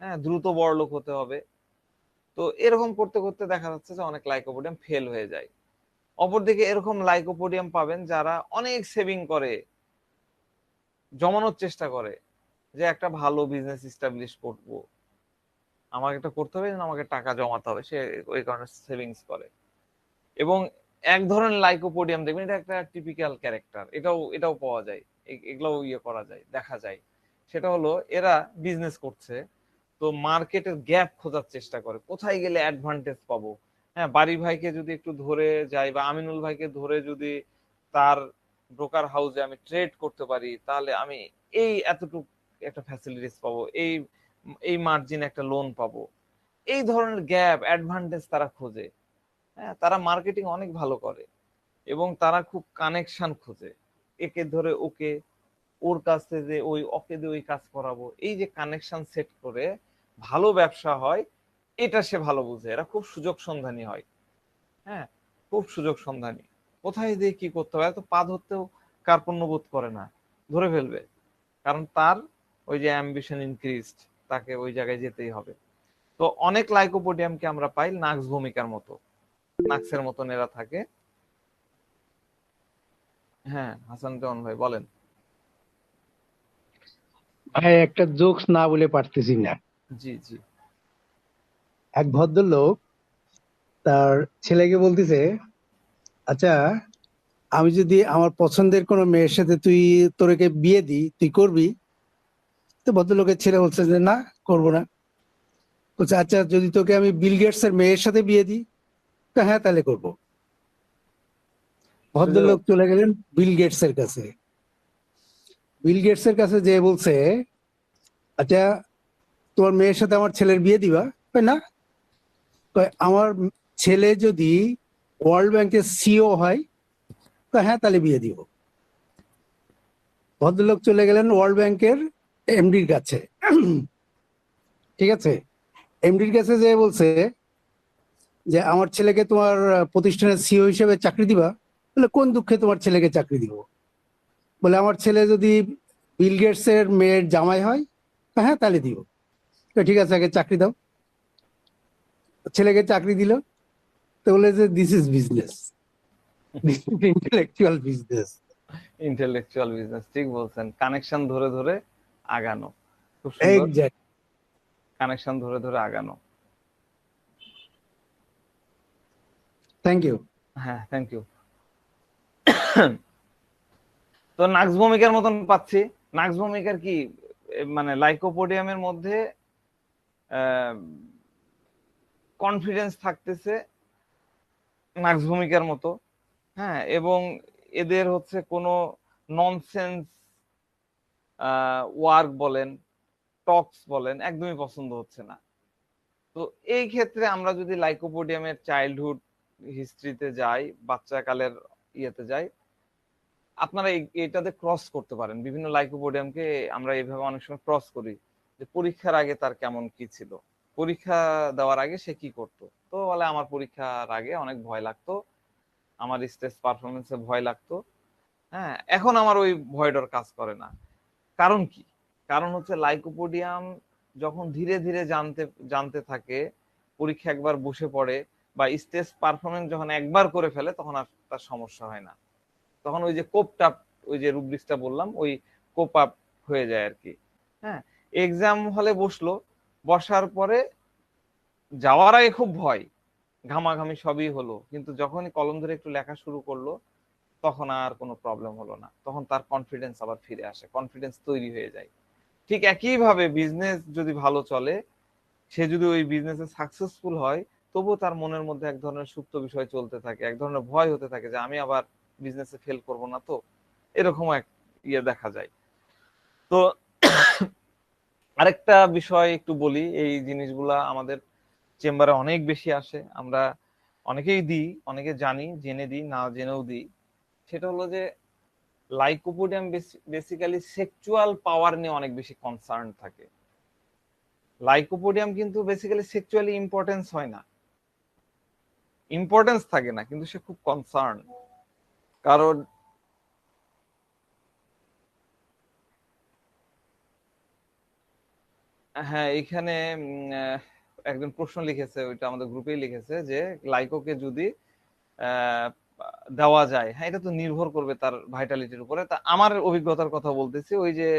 হ্যাঁ, দ্রুত বড় লোক হতে হবে। তো এরকম করতে করতে দেখা যাচ্ছে যে অনেক লাইকোপোডিয়াম ফেল হয়ে যায়। অপরদিকে এরকম লাইকোপোডিয়াম পাবেন যারা অনেক সেভিং করে, জমানোর চেষ্টা করে, যে একটা ভালো বিজনেস এস্টাবলিশ করব, আমাকে এটা করতে হবে, আমাকে টাকা জমাতে হবে, সে ওই কারণে সেভিংস করে। এবং এক ধরনের লাইকোপোডিয়াম দেখবেন, এটা একটা টিপিক্যাল ক্যারেক্টার, এটাও এটাও পাওয়া যায়, এগুলাও ইয়ে করা যায়, দেখা যায়। সেটা হলো এরা বিজনেস করছে, তো মার্কেটের গ্যাপ খোঁজার চেষ্টা করে, কোথায় গেলে অ্যাডভান্টেজ পাবো। হ্যাঁ, বাড়ি ভাইকে যদি একটু ধরে যাই বা আমিনুল ভাইকে ধরে যদি তার ব্রোকার হাউসে আমি ট্রেড করতে পারি, তাহলে আমি এই এতটুকু একটা ফ্যাসিলিটিস পাবো, এই এই মার্জিন একটা লোন পাবো। এই ধরনের গ্যাপ, অ্যাডভান্টেজ তারা খোঁজে। হ্যাঁ, তারা মার্কেটিং অনেক ভালো করে এবং তারা খুব কানেকশন খোঁজে, একে ধরে ওকে, ওর কাছে যে ওই, ওকে দিয়ে ওই কাজ করাবো, এই যে কানেকশন সেট করে ভালো ব্যবসা হয়, এটা সে ভালো বুঝে। এরা খুব সুযোগ সন্ধানী হয়, হ্যাঁ, খুব সুযোগ সন্ধানী, কোথায় দিয়ে কি করতে হবে, এত পা ধরতেও কার্পণ্য বোধ করে না, ধরে ফেলবে, কারণ তার ওই যে অ্যাম্বিশন ইনক্রিজড, তাকে ওই জায়গায় যেতেই হবে। তো অনেক লাইকোপোডিয়ামকে আমরা পাই নাক্স ভূমিকার মতো, নাক্সের মতন এরা থাকে। হ্যাঁ, হাসান জামান ভাই বলেন। ভাই একটা জোকস না বলে পারতেছি না। জি জি। এক ভদ্রলোক তার ছেলেকে বলতেছে, আচ্ছা আমি যদি আমার পছন্দের কোনো মেয়ের সাথে তোরকে বিয়ে দিই, তুই করবি? তো ভদ্রলোকের ছেলে বলছে যে না, করবো না। বলছে আচ্ছা যদি তোকে আমি বিল গেটস এর মেয়ের সাথে বিয়ে দিই? হ্যাঁ তাহলে করবো। ভদ্রলোক চলে গেলেন বিল গেটস এর কাছে। বিল গেটস এর কাছে যে বলছে, আচ্ছা তোমার মেয়ের সাথে আমার ছেলের বিয়ে দিবা? কয়, না। কয়, আমার ছেলে যদি ওয়ার্ল্ড ব্যাংকের সিও হয়? কয়, হ্যাঁ, তাহলে বিয়ে দিব। ভদ্রলোক চলে গেলেন ওয়ার্ল্ড ব্যাংকের এমডির কাছে। ঠিক আছে, এমডির কাছে যে বলছে যে আমার ছেলেকে তোমার প্রতিষ্ঠানের সিও হিসেবে চাকরি দিবা? বলে, কোন দুঃখে তোমার ছেলেকে চাকরি দিব? বলে, আমার ছেলে যদি বিল গেটস এর মেয়ের জামাই হয়? হ্যাঁ, তাহলে দিব। তো ঠিক আছে, আগে চাকরি দাও। ছেলেকে চাকরি দিল। তো বলে যে this is business, this is intellectual business. Intellectual business, ঠিক বলছেন। কানেকশন ধরে ধরে আগানো, খুব সুন্দর। এক্স্যাক্ট। কানেকশন ধরে ধরে আগানো। Thank you. হ্যাঁ, থ্যাংক ইউ। তো নাক্স ভূমিকার মতন পাচ্ছি। নাক্স ভূমিকার কি মানে লাইকোপোডিয়ামের মধ্যে কনফিডেন্স থাকতেছে নাক্স ভূমিকার মতো। হ্যাঁ, এবং এদের হচ্ছে কোনো ননসেন্স ওয়ার্ক বলেন, টক্স বলেন, একদমই পছন্দ হচ্ছে না। তো এই ক্ষেত্রে আমরা যদি লাইকোপোডিয়ামের চাইল্ডহুড হিস্ট্রিতে যাই, বাচ্চাকালের ইয়েতে যাই, আপনারা এটাতে ক্রস করতে পারেন। বিভিন্ন লাইকোপোডিয়ামকে আমরা এইভাবে অনেক সময় ক্রস করি, যে পরীক্ষার আগে তার কেমন কি ছিল, পরীক্ষা দেওয়ার আগে সে কি করতো। তো বলে, আমার পরীক্ষার আগে অনেক ভয় লাগতো, আমার স্টেজ পারফরমেন্সে ভয় লাগতো। হ্যাঁ, এখন আমার ওই ভয়ডর কাজ করে না। কারণ কি? কারণ হচ্ছে লাইকোপোডিয়াম যখন ধীরে ধীরে জানতে জানতে থাকে, পরীক্ষা একবার বসে পড়ে বা স্টেজ পারফরমেন্স যখন একবার করে ফেলে, তখন আর তার সমস্যা হয় না। তখন ওই যে কোপটাপ, ওই যে রুব্রিক্সটা বললাম, ওই কোপ আপ হয়ে যায় আর কি। হ্যাঁ, এক্সাম হলে বসলো, বসার পরে যাওয়ার আগে খুব ভয়, ঘামাঘামি সবই হলো, কিন্তু যখনই কলম ধরে একটু লেখা শুরু করলো, তখন আর কোনো প্রবলেম হলো না। তখন তার কনফিডেন্স আবার ফিরে আসে, কনফিডেন্স তৈরি হয়ে যায়। ঠিক একই ভাবে বিজনেস যদি ভালো চলে, সে যদি ওই বিজনেসে সাকসেসফুল হয়, তবুও তার মনের মধ্যে এক ধরনের সুপ্ত বিষয় চলতে থাকে, এক ধরনের ভয় হতে থাকে যে আমি আবার বিজনেসে ফেল করব না তো। এরকম এক ইয়ে দেখা যায়। তো আরেকটা বিষয় একটু বলি, এই জিনিসগুলা আমাদের চেম্বারে অনেক বেশি আসে, আমরা অনেকেই দিই, অনেকে জানি, জেনে দিই, না জেনেও দিই। সেটা হলো যে লাইকোপোডিয়াম বেসিক্যালি সেক্সুয়াল পাওয়ার নিয়ে অনেক বেশি কনসার্ন থাকে। লাইকোপোডিয়াম কিন্তু বেসিক্যালি সেক্সুয়ালি ইম্পর্টেন্স হয় না, ইম্পর্টেন্স থাকে না, কিন্তু সে খুব কনসার্ন। কারণ হ্যাঁ, এখানে একজন প্রশ্ন লিখেছে, ওইটা আমাদের গ্রুপেই লিখেছে, যে লাইকোকে যদি আহ, দেওয়া যায়, হ্যাঁ, এটা তো নির্ভর করবে তার ভাইটালিটির উপরে। তা আমার অভিজ্ঞতার কথা বলতেছি, ওই যে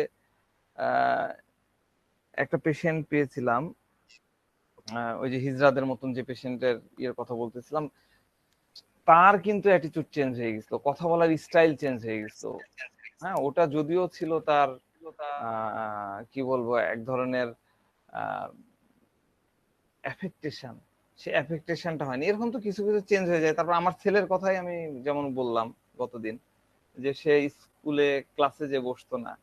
আহ, একটা পেশেন্ট পেয়েছিলাম, ওই যে হিজরাদের মতন যে পেশেন্টের ইয়ের কথা বলতেছিলাম, তার কিন্তু অ্যাটিটিউড চেঞ্জ হয়ে গেছিল, কথা বলার স্টাইল চেঞ্জ হয়ে গেছিল। হ্যাঁ, ওটা যদিও ছিল তার কি বলবো, এক ধরনের অ্যাফেক্টেশন, সে অ্যাফেক্টেশনটা হয়নি। এরকম তো কিছু কিছু চেঞ্জ হয়ে যায়। তারপর আমার ছেলের কথাই আমি যেমন বললাম গতদিন, যে সে স্কুলে ক্লাসে যে বসতো না,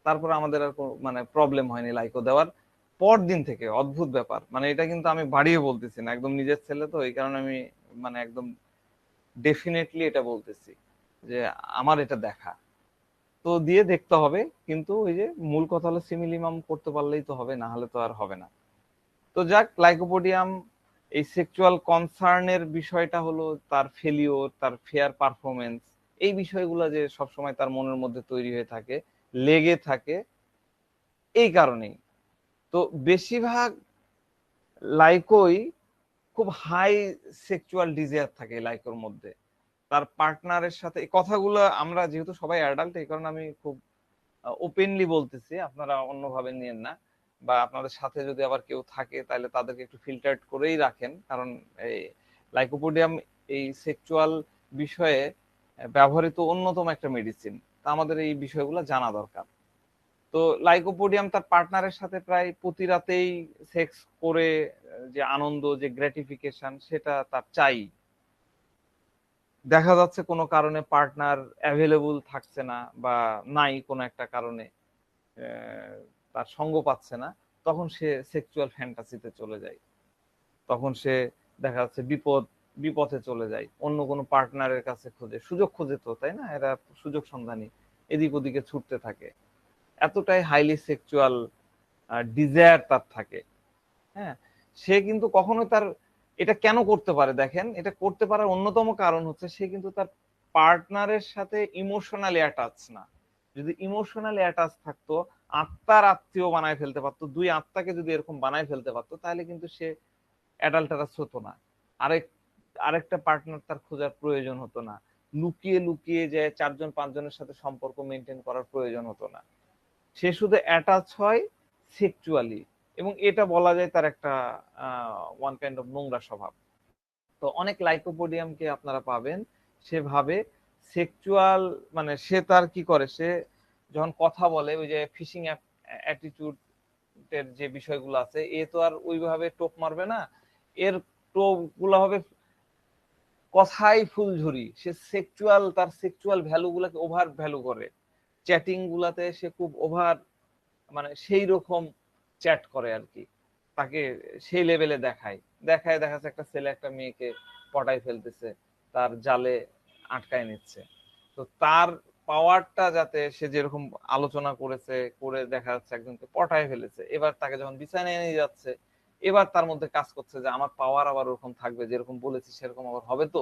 তারপর আমাদের আর মানে প্রবলেম হয়নি লাইকো দেওয়ার পর দিন থেকে। অদ্ভুত ব্যাপার, মানে এটা কিন্তু আমি বাড়িয়ে বলতেছি না, একদম নিজের ছেলে তো, এই কারণে আমি মানে একদম ডেফিনেটলি এটা বলতেছি যে আমার এটা দেখা। তো দিয়ে দেখতে হবে, কিন্তু ওই যে মূল কথা হলো সিমিলিমাম করতে পারলেই তো হবে, না হলে তো আর হবে না। তো যাক, লাইকোপোডিয়াম এই সেক্সুয়াল কনসার্নের বিষয়টা হলো তার ফেলিওর, তার ফেয়ার পারফরমেন্স, এই বিষয়গুলো যে সবসময় তার মনের মধ্যে তৈরি হয়ে থাকে, লেগে থাকে, এই কারণেই। তো বেশিরভাগ লাইকোই খুব হাই সেক্সুয়াল ডিজায়ার থাকে লাইকোর মধ্যে, তার পার্টনারের সাথে। এই কথাগুলো আমরা যেহেতু সবাই অ্যাডাল্ট, এই কারণে আমি খুব ওপেনলি বলতেছি, আপনারা অন্যভাবে নিয়েন না। বা আপনাদের সাথে যদি আবার কেউ থাকে, তাহলে তাদেরকে একটু ফিল্টার্ড করেই রাখেন, কারণ এই লাইকোপোডিয়াম এই সেক্সুয়াল বিষয়ে ব্যবহৃত অন্যতম একটা মেডিসিন। তা আমাদের এই বিষয়গুলো জানা দরকার। তো লাইকোপোডিয়াম তার পার্টনারের সাথে প্রায় প্রতি রাতেই সেক্স করে যে আনন্দ, যে গ্র্যাটিফিকেশন, সেটা তার চাই। দেখা যাচ্ছে কোনো কারণে পার্টনার অ্যাভেলেবল থাকছে না বা নাই কোনো একটা কারণে, তার সঙ্গ পাচ্ছে না, তখন সে সেক্সুয়াল ফ্যান্টাসিতে চলে যায়। তখন সে দেখা যাচ্ছে বিপথে চলে যায়, অন্য কোনো পার্টনারের কাছে খোঁজে, সুযোগ খোঁজে, তো তাই না, এরা সুযোগ সন্ধানী, এদিক ওদিকে ছুটতে থাকে। এতটাই হাইলি সেক্সুয়াল ডিজায়ার তার থাকে। হ্যাঁ, সে কিন্তু কখনো তার এটা কেন করতে পারে দেখেন, এটা করতে পারার অন্যতম কারণ হচ্ছে সে কিন্তু তার পার্টনারের সাথে ইমোশনালি অ্যাটাচ না। যদি ইমোশনালি অ্যাটাচ থাকতো, আত্মার আত্মীয় বানায় ফেলতে পারতো, দুই আত্মাকে যদি এরকম বানায় ফেলতে পারতো, তাহলে কিন্তু সে অ্যাডাল্টারাস হতো না। আরেক আরেকটা পার্টনার তার খোঁজার প্রয়োজন হতো না, লুকিয়ে লুকিয়ে যে 4-5 জনের সাথে সম্পর্ক মেনটেন করার প্রয়োজন হতো না। সে শুধু অ্যাটাচ হয় সেক্সুয়ালি, এবং এটা বলা যায় তার একটা ওয়ান কাইন্ড অফ নোংরা স্বভাব। তো অনেক লাইকোপোডিয়ামকে আপনারা পাবেন সে ভাবে সেক্সুয়াল, মানে সে তার কি করে, সে যখন কথা বলে ওই যে ফিশিং অ্যাটিটিউড এর যে বিষয়গুলো আছে, এ তো আর ওইভাবে টোপ মারবে না, এর টোপ গুলো হবে কথাই ফুলঝুরি। সে সেক্সুয়াল, তার সেক্সুয়াল ভ্যালু গুলাকে ওভার ভ্যালু করে, চ্যাটিং গুলাতে সে খুব ওভার, মানে সেই রকম চ্যাট করে আর কি, তাকে সেই লেভেলে দেখায়। দেখায় দেখা যাচ্ছে একটা ছেলে একটা মেয়েকে পটাই ফেলতেছে, তার জালে আটকায় নিচ্ছে। তো তার পাওয়ারটা, যাতে সে যেরকম আলোচনা করেছে, করে দেখা যাচ্ছে একজনকে পটায় ফেলেছে, এবার তাকে যখন বিছানায় নিয়ে যাচ্ছে, এবার তার মধ্যে কাজ করছে যে আমার পাওয়ার আবার ওরকম থাকবে, যেরকম বলেছি সেরকম আবার হবে। তো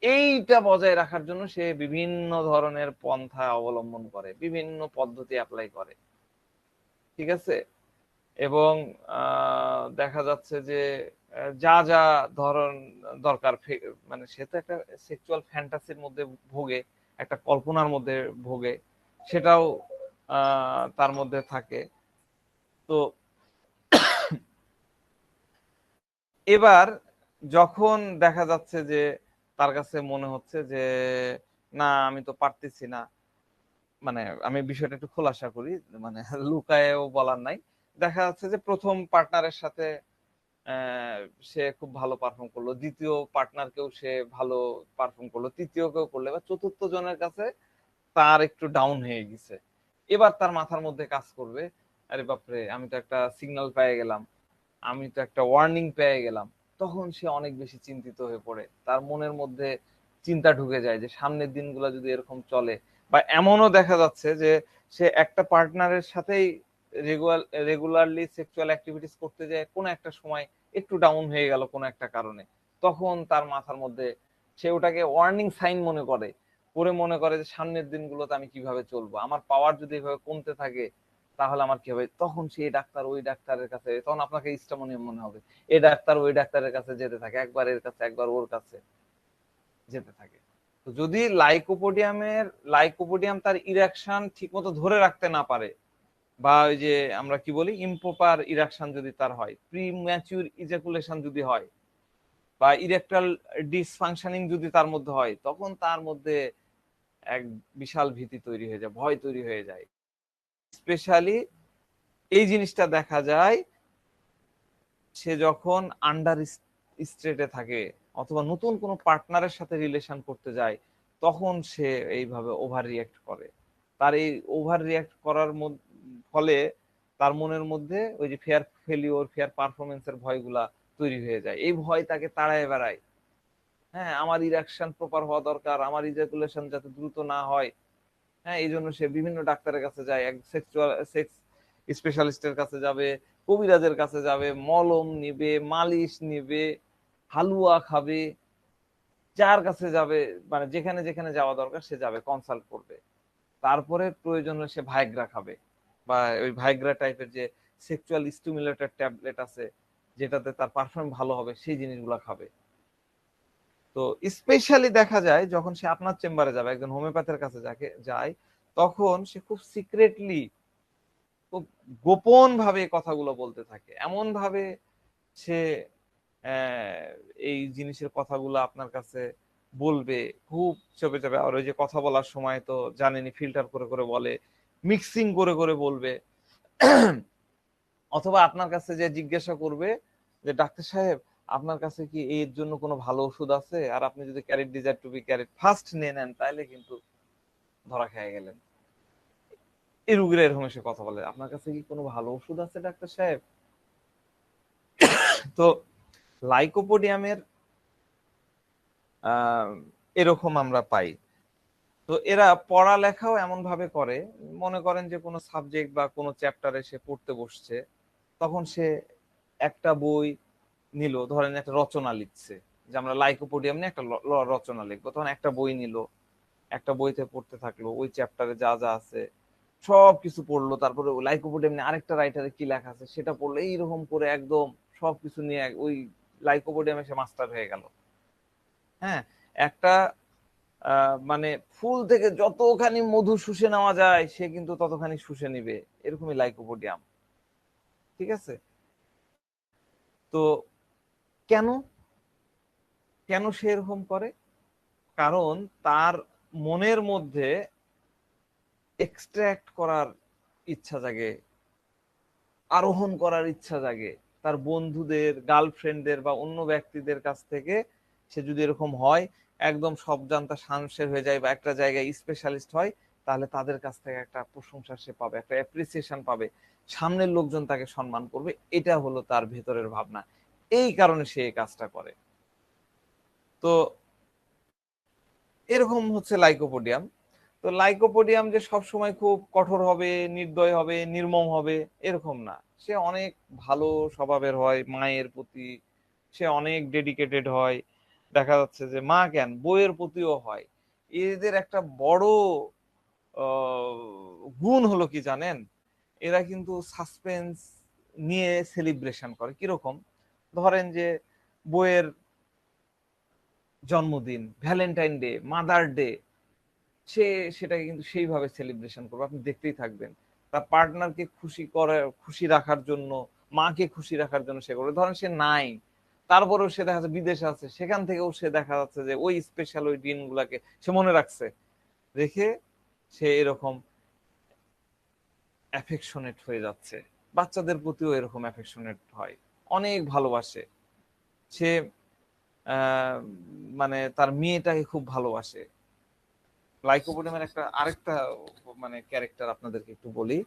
এইটা বজায় রাখার জন্য সে বিভিন্ন ধরনের পন্থা অবলম্বন করে, বিভিন্ন পদ্ধতি অ্যাপ্লাই করে, ঠিক আছে। এবং দেখা যাচ্ছে যে যা যা ধরন দরকার, মানে সে তো একটা সেক্সুয়াল ফ্যান্টাসির মধ্যে ভোগে, একটা কল্পনার মধ্যে ভোগে, সেটাও তার মধ্যে থাকে। তো এবার যখন দেখা যাচ্ছে যে তার কাছে মনে হচ্ছে যে না আমি তো পারতেছি না, মানে আমি বিষয়টা একটু খোলাসা করি, মানে লুকায়েও বলার নাই। দেখা যাচ্ছে যে প্রথম পার্টনারের সাথে আহ, সে খুব ভালো পারফর্ম করলো, দ্বিতীয় পার্টনারকেও সে ভালো পারফর্ম করলো, তৃতীয় কেউ করলো, এবার চতুর্থ জনের কাছে তার একটু ডাউন হয়ে গেছে। এবার তার মাথার মধ্যে কাজ করবে, আরে বাপরে আমি তো একটা সিগন্যাল পেয়ে গেলাম, আমি তো একটা ওয়ার্নিং পেয়ে গেলাম। তখন সে অনেক বেশি চিন্তিত হয়ে পড়ে, তার মনের মধ্যে চিন্তা ঢুকে যায় যে সামনের দিনগুলো যদি এরকম চলে, বা এমনও দেখা যাচ্ছে যে সে একটা পার্টনারের সাথেই রেগুলারলি সেক্সুয়াল অ্যাক্টিভিটিস করতে যায়, কোনো একটা সময় একটু ডাউন হয়ে গেল কোনো একটা কারণে, তখন তার মাথার মধ্যে সে ওটাকে ওয়ার্নিং সাইন মনে করে, করে মনে করে যে সামনের দিনগুলোতে আমি কিভাবে চলবো, আমার পাওয়ার যদি এভাবে কমতে থাকে তাহলে আমার কি হবে। তখন সেই ডাক্তার ওই ডাক্তারের কাছে, তখন আপনাকে ইস্টামনিয়াম মনে হবে, এই ডাক্তার ওই ডাক্তারের কাছে যেতে থাকে, একবার এর কাছে একবার ওর কাছে যেতে থাকে। তো যদি লাইকোপোডিয়াম তার ইরেকশন ঠিক মতো ধরে রাখতে না পারে, বা ওই যে আমরা কি বলি ইমপ্রপার ইরেকশন যদি তার হয়, প্রি ম্যাচিউর ইজাকুলেশন যদি হয়, বা ইরেকটাল ডিসফাংশনিং যদি তার মধ্যে হয়, তখন তার মধ্যে এক বিশাল ভীতি তৈরি হয়ে যায়, ভয় তৈরি হয়ে যায়। স্পেশালি এই জিনিসটা দেখা যায় সে যখন আন্ডার স্টেটে থাকে, অথবা নতুন কোনো পার্টনারের সাথে রিলেশন করতে যায়, তখন সে এইভাবে ওভার রিয়াক্ট করে। তার এই ওভার রিয়াক্ট করার ফলে তার মনের মধ্যে ওই যে ফেয়ার ফেলিওর, ফেয়ার পারফরমেন্সের ভয়গুলা তৈরি হয়ে যায়, এই ভয় তাকে তাড়ায় বেড়ায়। হ্যাঁ, আমার ইরেকশন প্রপার হওয়া দরকার, আমার ইজাকুলেশন যাতে দ্রুত না হয়। হ্যাঁ, এই জন্য সে বিভিন্ন ডাক্তারের কাছে যায়, এক সেক্সুয়াল সেক্স স্পেশালিস্টের কাছে যাবে, কবিরাজের কাছে যাবে, মলম নিবে, মালিশ নিবে, হালুয়া খাবে, যার কাছে যাবে, মানে যেখানে যেখানে যাওয়া দরকার সে যাবে, কনসাল্ট করবে। তারপরে প্রয়োজন হলে সে ভাইগ্রা খাবে, বা ওই ভাইগ্রা টাইপের যে সেক্সুয়াল স্টিমুলেটর ট্যাবলেট আছে, যেটাতে তার পারফর্ম ভালো হবে, সেই জিনিসগুলো খাবে। তো স্পেশালি দেখা যায় যখন সে আপনার চেম্বারে যাবে, একজন হোমিওপ্যাথের কাছে যাকে যায়, তখন সে খুব সিক্রেটলি, খুব গোপন ভাবে কথাগুলো বলতে থাকে, এমন ভাবে সে আহ, এই জিনিসের কথাগুলো আপনার কাছে বলবে, খুব চেপে চেপে। আর ওই যে কথা বলার সময় তো জানেনি, ফিল্টার করে করে বলে, মিক্সিং করে করে বলবে। অথবা আপনার কাছে যে জিজ্ঞাসা করবে যে ডাক্তার সাহেব আপনার কাছে কি এর জন্য কোনো ভালো ওষুধ আছে? আর আপনি যদি carrot desire to be carrot first নিয়ে নেন তাহলে কিন্তু ধরা খেয়ে গেলেন। এই রুগীরা এরকম এসে কথা বলে, আপনার কাছে কি কোনো ভালো ওষুধ আছে ডাক্তার সাহেব? তো লাইকোপোডিয়ামের আহ এরকম আমরা পাই। তো এরা পড়ালেখাও এমন ভাবে করে, মনে করেন যে কোনো সাবজেক্ট বা কোনো চ্যাপ্টারে সে পড়তে বসছে, তখন সে একটা বই নিল, ধরেন একটা রচনা লিখছে, যে আমরা লাইকোপোডিয়াম নিয়ে একটা রচনা লিখবো, তখন একটা বই নিল, একটা বইতে পড়তে থাকলো, ওই চ্যাপ্টারে যা যা আছে সব কিছু পড়লো, তারপরে ওই লাইকোপোডিয়াম নিয়ে আরেকটা রাইটারে কি লেখা আছে সেটা পড়লো, এইরকম করে একদম সবকিছু নিয়ে ওই লাইকোপোডিয়ামে সে মাস্টার হয়ে গেল। হ্যাঁ, একটা মানে ফুল থেকে যতখানি মধু শুষে নেওয়া যায় সে কিন্তু ততখানি শুষে নিবে, এরকমই লাইকোপোডিয়াম। ঠিক আছে? তো কেন কেন সে এরকম করে? কারণ তার মনের মধ্যে এক্সট্রাক্ট করার ইচ্ছা জাগে, আরোহণ করার ইচ্ছা জাগে, তার বন্ধুদের, গার্লফ্রেন্ডদের বা অন্য ব্যক্তিদের কাছ থেকে সে যদি এরকম হয়, একদম সব জানতা সাংসের হয়ে যায় বা একটা জায়গায় স্পেশালিস্ট হয়, তাহলে তাদের কাছ থেকে একটা প্রশংসা সে পাবে, একটা অ্যাপ্রিসিয়েশন পাবে, সামনের লোকজন তাকে সম্মান করবে, এটা হলো তার ভেতরের ভাবনা। এই কারণে সে এই কাজটা করে। তো এরকম হচ্ছে লাইকোপোডিয়াম। তো লাইকোপোডিয়াম যে সব সময় খুব কঠোর হবে, নির্দয় হবে, নির্মম হবে, এরকম না। সে অনেক ভালো স্বভাবের হয় মায়ের প্রতি, সে অনেক ডেডিকেটেড হয়। দেখা যাচ্ছে যে মা কেন, বইয়ের প্রতিও হয়। এদের একটা বড় গুণ হলো কি জানেন, এরা কিন্তু সাসপেন্স নিয়ে সেলিব্রেশন করে। কিরকম? ধরেন যে বইয়ের জন্মদিন, ভ্যালেন্টাইন ডে, মাদার ডে, সে সেটাকে কিন্তু সেইভাবে সেলিব্রেশন করবে, আপনি দেখতেই থাকবেন। তার পার্টনারকে খুশি করে, খুশি রাখার জন্য, মাকে খুশি রাখার জন্য সে করবে। ধরেন সে নাই, তারপরেও সে দেখা যাচ্ছে বিদেশে আছে, সেখান থেকেও সে দেখা যাচ্ছে যে ওই স্পেশাল ওই দিনগুলাকে সে মনে রাখছে, রেখে সে এরকম অ্যাফেকশনেট হয়ে যাচ্ছে। বাচ্চাদের প্রতিও এরকম অ্যাফেকশনেট হয়, অনেক ভালোবাসে সে। আহ মানে তার মেয়েটাকে খুব ভালোবাসে। লাইকোপোডিয়ামের একটা আরেকটা মানে ক্যারেক্টার আপনাদেরকে একটু বলি।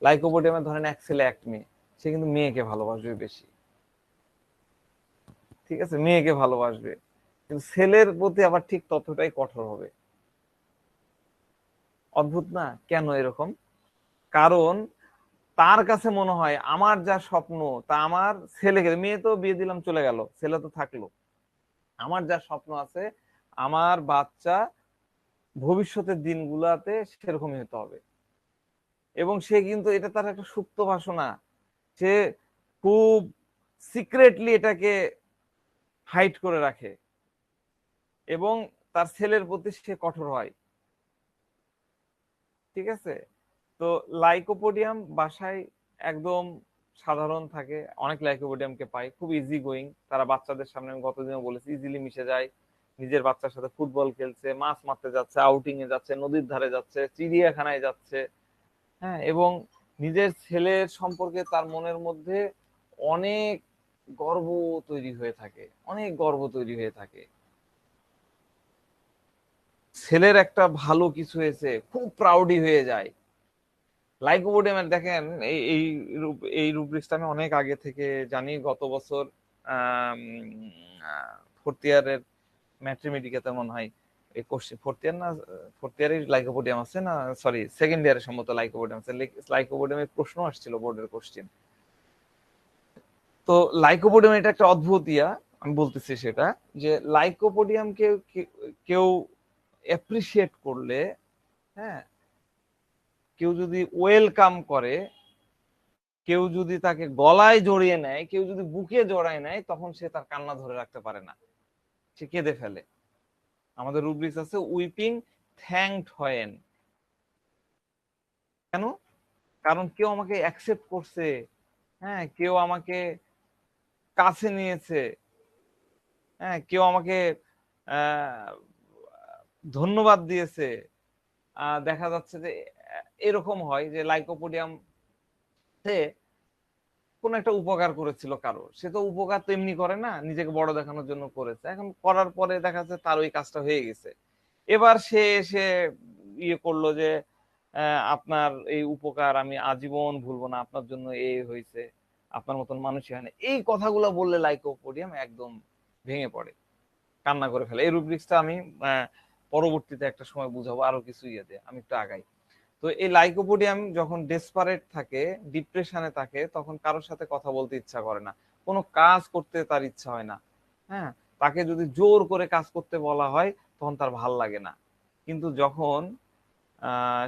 লাইকোপোডিয়ামের ধরেন এক ছেলে এক মেয়ে, সে কিন্তু মেয়েকে ভালোবাসবে বেশি। ঠিক আছে, মেয়েকে ভালোবাসবে, কিন্তু ছেলের প্রতি আবার ঠিক ততটাই কঠোর হবে। অদ্ভুত না? কেন এরকম? কারণ তার কাছে মনে হয় আমার যা স্বপ্ন তা আমার ছেলেকে, মেয়ে তো বিয়ে দিলাম চলে গেল, ছেলে তো থাকলো, আমার যা স্বপ্ন আছে আমার বাচ্চা ভবিষ্যতের দিনগুলাতে সেরকমই হতে হবে। এবং সে কিন্তু এটা তার একটা সুপ্ত বাসনা, সে খুব সিক্রেটলি এটাকে হাইড করে রাখে, এবং তার ছেলের প্রতি সে কঠোর হয়। ঠিক আছে? তো লাইকোপোডিয়াম বাসায় একদম সাধারণ থাকে, অনেক লাইকোপোডিয়ামকে পাই খুব ইজি গোয়িং, তারা বাচ্চাদের সামনে, আমি গতদিনও বলেছি, ইজিলি মিশে যায়, নিজের বাচ্চার সাথে ফুটবল খেলছে, মাছ মারতে যাচ্ছে, আউটিং এ যাচ্ছে, নদীর ধারে যাচ্ছে, চিড়িয়াখানায় যাচ্ছে। হ্যাঁ, এবং নিজের ছেলের সম্পর্কে তার মনের মধ্যে অনেক গর্ব তৈরি হয়ে থাকে, অনেক গর্ব তৈরি হয়ে থাকে। ছেলের একটা ভালো কিছু হয়েছে, খুব প্রাউডি হয়ে যায়। লাইকোপোডিয়ামের দেখেন এই রুব্রিক্সটা আমি অনেক আগে থেকে জানি। গত বছর ফোর্থ ইয়ারের ম্যাট্রিমেটিকাতে মনে হয় এই কোশ্চেন, ফোর্থ ইয়ার না, ফোর্থ ইয়ারে লাইকোপোডিয়াম আছে না, সরি সেকেন্ড ইয়ারে সম্ভবত লাইকোপোডিয়াম আছে, লাইকোপোডিয়ামের প্রশ্ন আসছিল বোর্ডের কোশ্চেন। তো লাইকোপোডিয়াম এটা একটা অদ্ভুত আমি বলতেছি সেটা, যে লাইকোপোডিয়ামকে কেউ অ্যাপ্রিসিয়েট করলে, হ্যাঁ, কেউ যদি ওয়েলকাম করে, কেউ যদি তাকে গলায় জড়িয়ে নেয়, কেউ যদি বুকে জড়ায় নেয়, তখন সে তার কান্না ধরে রাখতে পারে না, সে কেঁদে ফেলে। আমাদের রুব্রিক্স আছে উইপিং থ্যাঙ্কড হয়েন। কেন? কারণ কেউ আমাকে অ্যাকসেপ্ট করছে, হ্যাঁ, কেউ আমাকে কাছে নিয়েছে, হ্যাঁ, কেউ আমাকে আহ ধন্যবাদ দিয়েছে। দেখা যাচ্ছে যে এরকম হয় যে লাইকোপোডিয়াম কোন একটা উপকার করেছিল কারো, সে তো উপকার তো এমনি করে না, নিজেকে বড় দেখানোর জন্য করেছে, এখন করার পরে দেখা যাচ্ছে তার ওই কাজটা হয়ে গেছে। এবার সে এসে ইয়ে করলো যে আপনার এই উপকার আমি আজীবন ভুলবো না, আপনার জন্য এই হয়েছে, আপনার মতন মানুষই হয় না, এই কথাগুলো বললে লাইকোপোডিয়াম একদম ভেঙে পড়ে, কান্না করে ফেলে। এই রুব্রিক্সটা আমি পরবর্তীতে একটা সময় বুঝাবো আরো কিছু ইয়ে দিয়ে, আমি একটু আগাই। তো এই লাইকোপোডিয়াম যখন ডেসপারেট থাকে, ডিপ্রেশনে থাকে, তখন কারোর সাথে কথা বলতে ইচ্ছা করে না, কোনো কাজ করতে তার ইচ্ছা হয় না। হ্যাঁ, তাকে যদি জোর করে কাজ করতে বলা হয় তখন তার ভাল লাগে না। কিন্তু যখন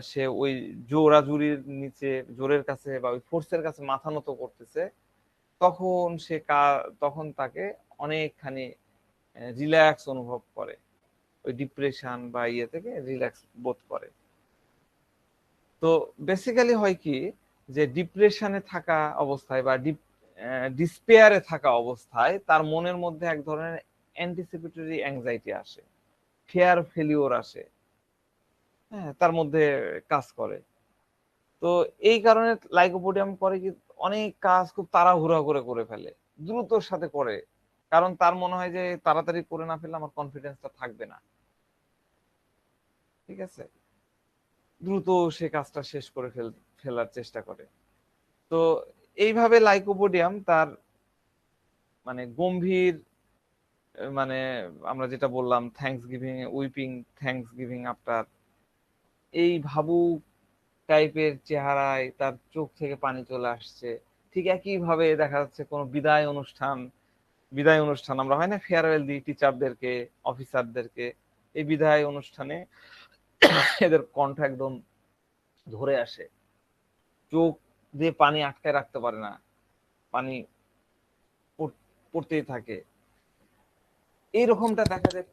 সে ওই জোরাজুরির নিচে, জোরের কাছে বা ওই ফোর্সের কাছে মাথা নত করতেছে, তখন তখন তাকে অনেকখানি রিল্যাক্স অনুভব করে, ওই ডিপ্রেশন বা ইয়ে থেকে রিল্যাক্স বোধ করে। তো বেসিক্যালি হয় কি, যে ডিপ্রেশনে থাকা অবস্থায় বা ডিসপেয়ারে থাকা অবস্থায় তার মনের মধ্যে এক ধরনের অ্যান্টিসিপেটরি অ্যাংজাইটি আসে, ফিয়ার ফেলিওর আসে, হ্যাঁ, তার মধ্যে কাজ করে। তো এই কারণে লাইকোপোডিয়াম করে কি, অনেক কাজ খুব তাড়াহুড়া করে করে ফেলে, দ্রুতর সাথে করে, কারণ তার মনে হয় যে তাড়াতাড়ি করে না ফেললে আমার কনফিডেন্সটা থাকবে না। ঠিক আছে, দ্রুত সে কাজটা শেষ করে ফেলার চেষ্টা করে। তো এইভাবে লাইকোপোডিয়াম তার মানে গম্ভীর, মানে আমরা যেটা বললাম thanksgiving, weeping thanksgiving after, এই ভাবুক টাইপের চেহারায় তার চোখ থেকে পানি চলে আসছে। ঠিক একই ভাবে দেখা যাচ্ছে কোনো বিদায় অনুষ্ঠান আমরা হয় না, ফেয়ারওয়েল দিই টিচারদেরকে, অফিসারদেরকে, এই বিদায় অনুষ্ঠানে এদের কণ্ঠ একদম ধরে আসে, চোখ দিয়ে পানি আটকায় রাখতে পারে না, পানি পড়তেই থাকে। এইরকমটা দেখা যায়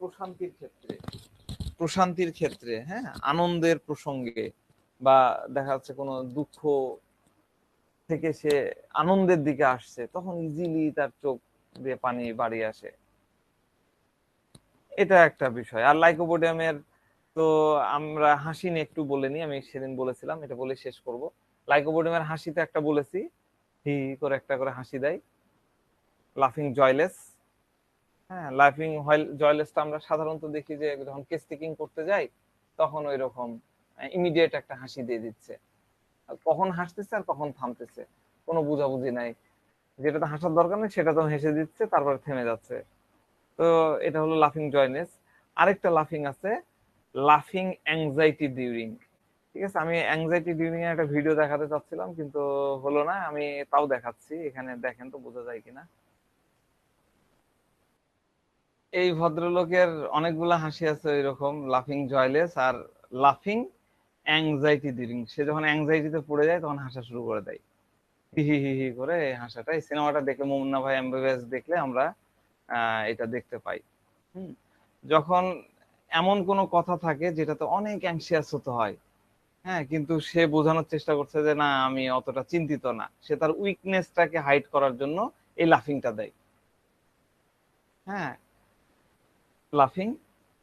প্রশান্তির ক্ষেত্রে, হ্যাঁ, আনন্দের প্রসঙ্গে, বা দেখা যাচ্ছে কোনো দুঃখ থেকে সে আনন্দের দিকে আসছে, তখন ইজিলি তার চোখ দিয়ে পানি বাড়ি আসে। এটা একটা বিষয়। আর লাইকোপোডিয়ামের তো আমরা হাসি নিয়ে একটু বলে নিই, আমি সেদিন বলেছিলাম, এটা বলে শেষ করব। লাইকোপোডিয়ামের হাসিতে একটা বলেছি, হি করে একটা করে হাসি দেয়, লাফিং জয়লেস। হ্যাঁ, লাফিং জয়লেসটা আমরা সাধারণত দেখি যে যখন কেস টেকিং করতে যাই তখন ওই রকম ইমিডিয়েট একটা হাসি দিয়ে দিচ্ছে, কখন হাসতেছে আর কখন থামতেছে কোনো বুঝাবুঝি নাই, যেটাতে হাসার দরকার নেই সেটা তো হেসে দিচ্ছে তারপরে থেমে যাচ্ছে। তো এটা হলো লাফিং জয়নেস। আরেকটা লাফিং আছে, লাফিং অ্যাংজাইটি ডিউরিং। ঠিক আছে, আমি অ্যাংজাইটি ডিউরিং এর একটা ভিডিও দেখাতে চাচ্ছিলাম কিন্তু হলো না, আমি তাও দেখাচ্ছি, এখানে দেখেন তো বোঝা যায় কিনা। এই ভদ্রলোকের অনেকগুলা হাসি আছে এরকম, লাফিং জয়লেস আর লাফিং অ্যাংজাইটি ডিউরিং। সে যখন অ্যাংজাইটিতে পড়ে যায় তখন হাসা শুরু করে দেয়, হি হি হি হি করে। এই হাসাটা এই সিনেমাটা দেখলে, মুন্না ভাই এমবিবিএস দেখলে আমরা এটা দেখতে পাই। হুম, যখন এমন কোনো কথা থাকে যেটাতে অনেক অ্যাংশিয়াস হতে হয়, হ্যাঁ, কিন্তু সে বোঝানোর চেষ্টা করছে যে না আমি অতটা চিন্তিত না, সে তার উইকনেসটাকে হাইড করার জন্য এই লাফিংটা দেয়। হ্যাঁ, লাফিং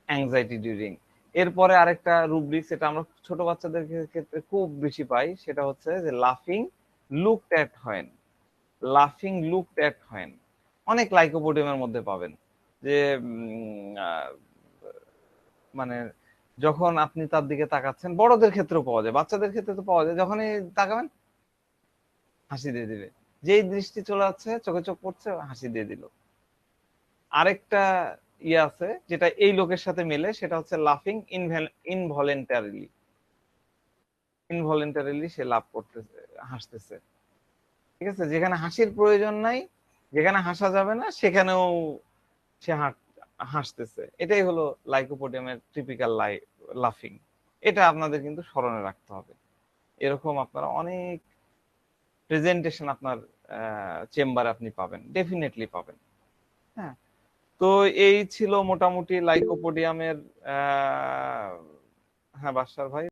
অ্যাংজাইটি ডিউরিং। এরপরে আরেকটা রুব্রিক্স, এটা আমরা ছোট বাচ্চাদের ক্ষেত্রে খুব বেশি পাই, সেটা হচ্ছে যে লাফিং লুকড অ্যাট হোয়েন। লাফিং লুকড অ্যাট হোয়েন অনেক লাইকোপোডিয়ামের মধ্যে পাবেন, যে মানে যখন আপনি তার দিকে তাকাচ্ছেন, বড়দের ক্ষেত্রেও পাওয়া যায়, বাচ্চাদের ক্ষেত্রে তো পাওয়া যায়, যখনই তাকাবেন হাসি দিয়ে দিবে, যেই দৃষ্টি চলে যাচ্ছে চোখে চোখ পড়ছে হাসি দিয়ে দিল। আরেকটা ইয়ে আছে যেটা এই লোকের সাথে মেলে, সেটা হচ্ছে লাফিং ইনভলেন্টারিলি। ইনভলেন্টারিলি সে লাভ করতেছে, হাসতেছে। ঠিক আছে, যেখানে হাসির প্রয়োজন নাই, যেখানে হাসা যাবে না সেখানেও সে হাসতেছে। এটাই হলো লাইকোপোডিয়ামের টিপিক্যাল লাফিং। এটা আপনাদের কিন্তু স্মরণে রাখতে হবে। এরকম আপনারা অনেক প্রেজেন্টেশন আপনার চেম্বারে আপনি পাবেন, ডেফিনেটলি পাবেন। হ্যাঁ, তো এই ছিল মোটামুটি লাইকোপোডিয়ামের হ্যাঁ বাদশার ভাই।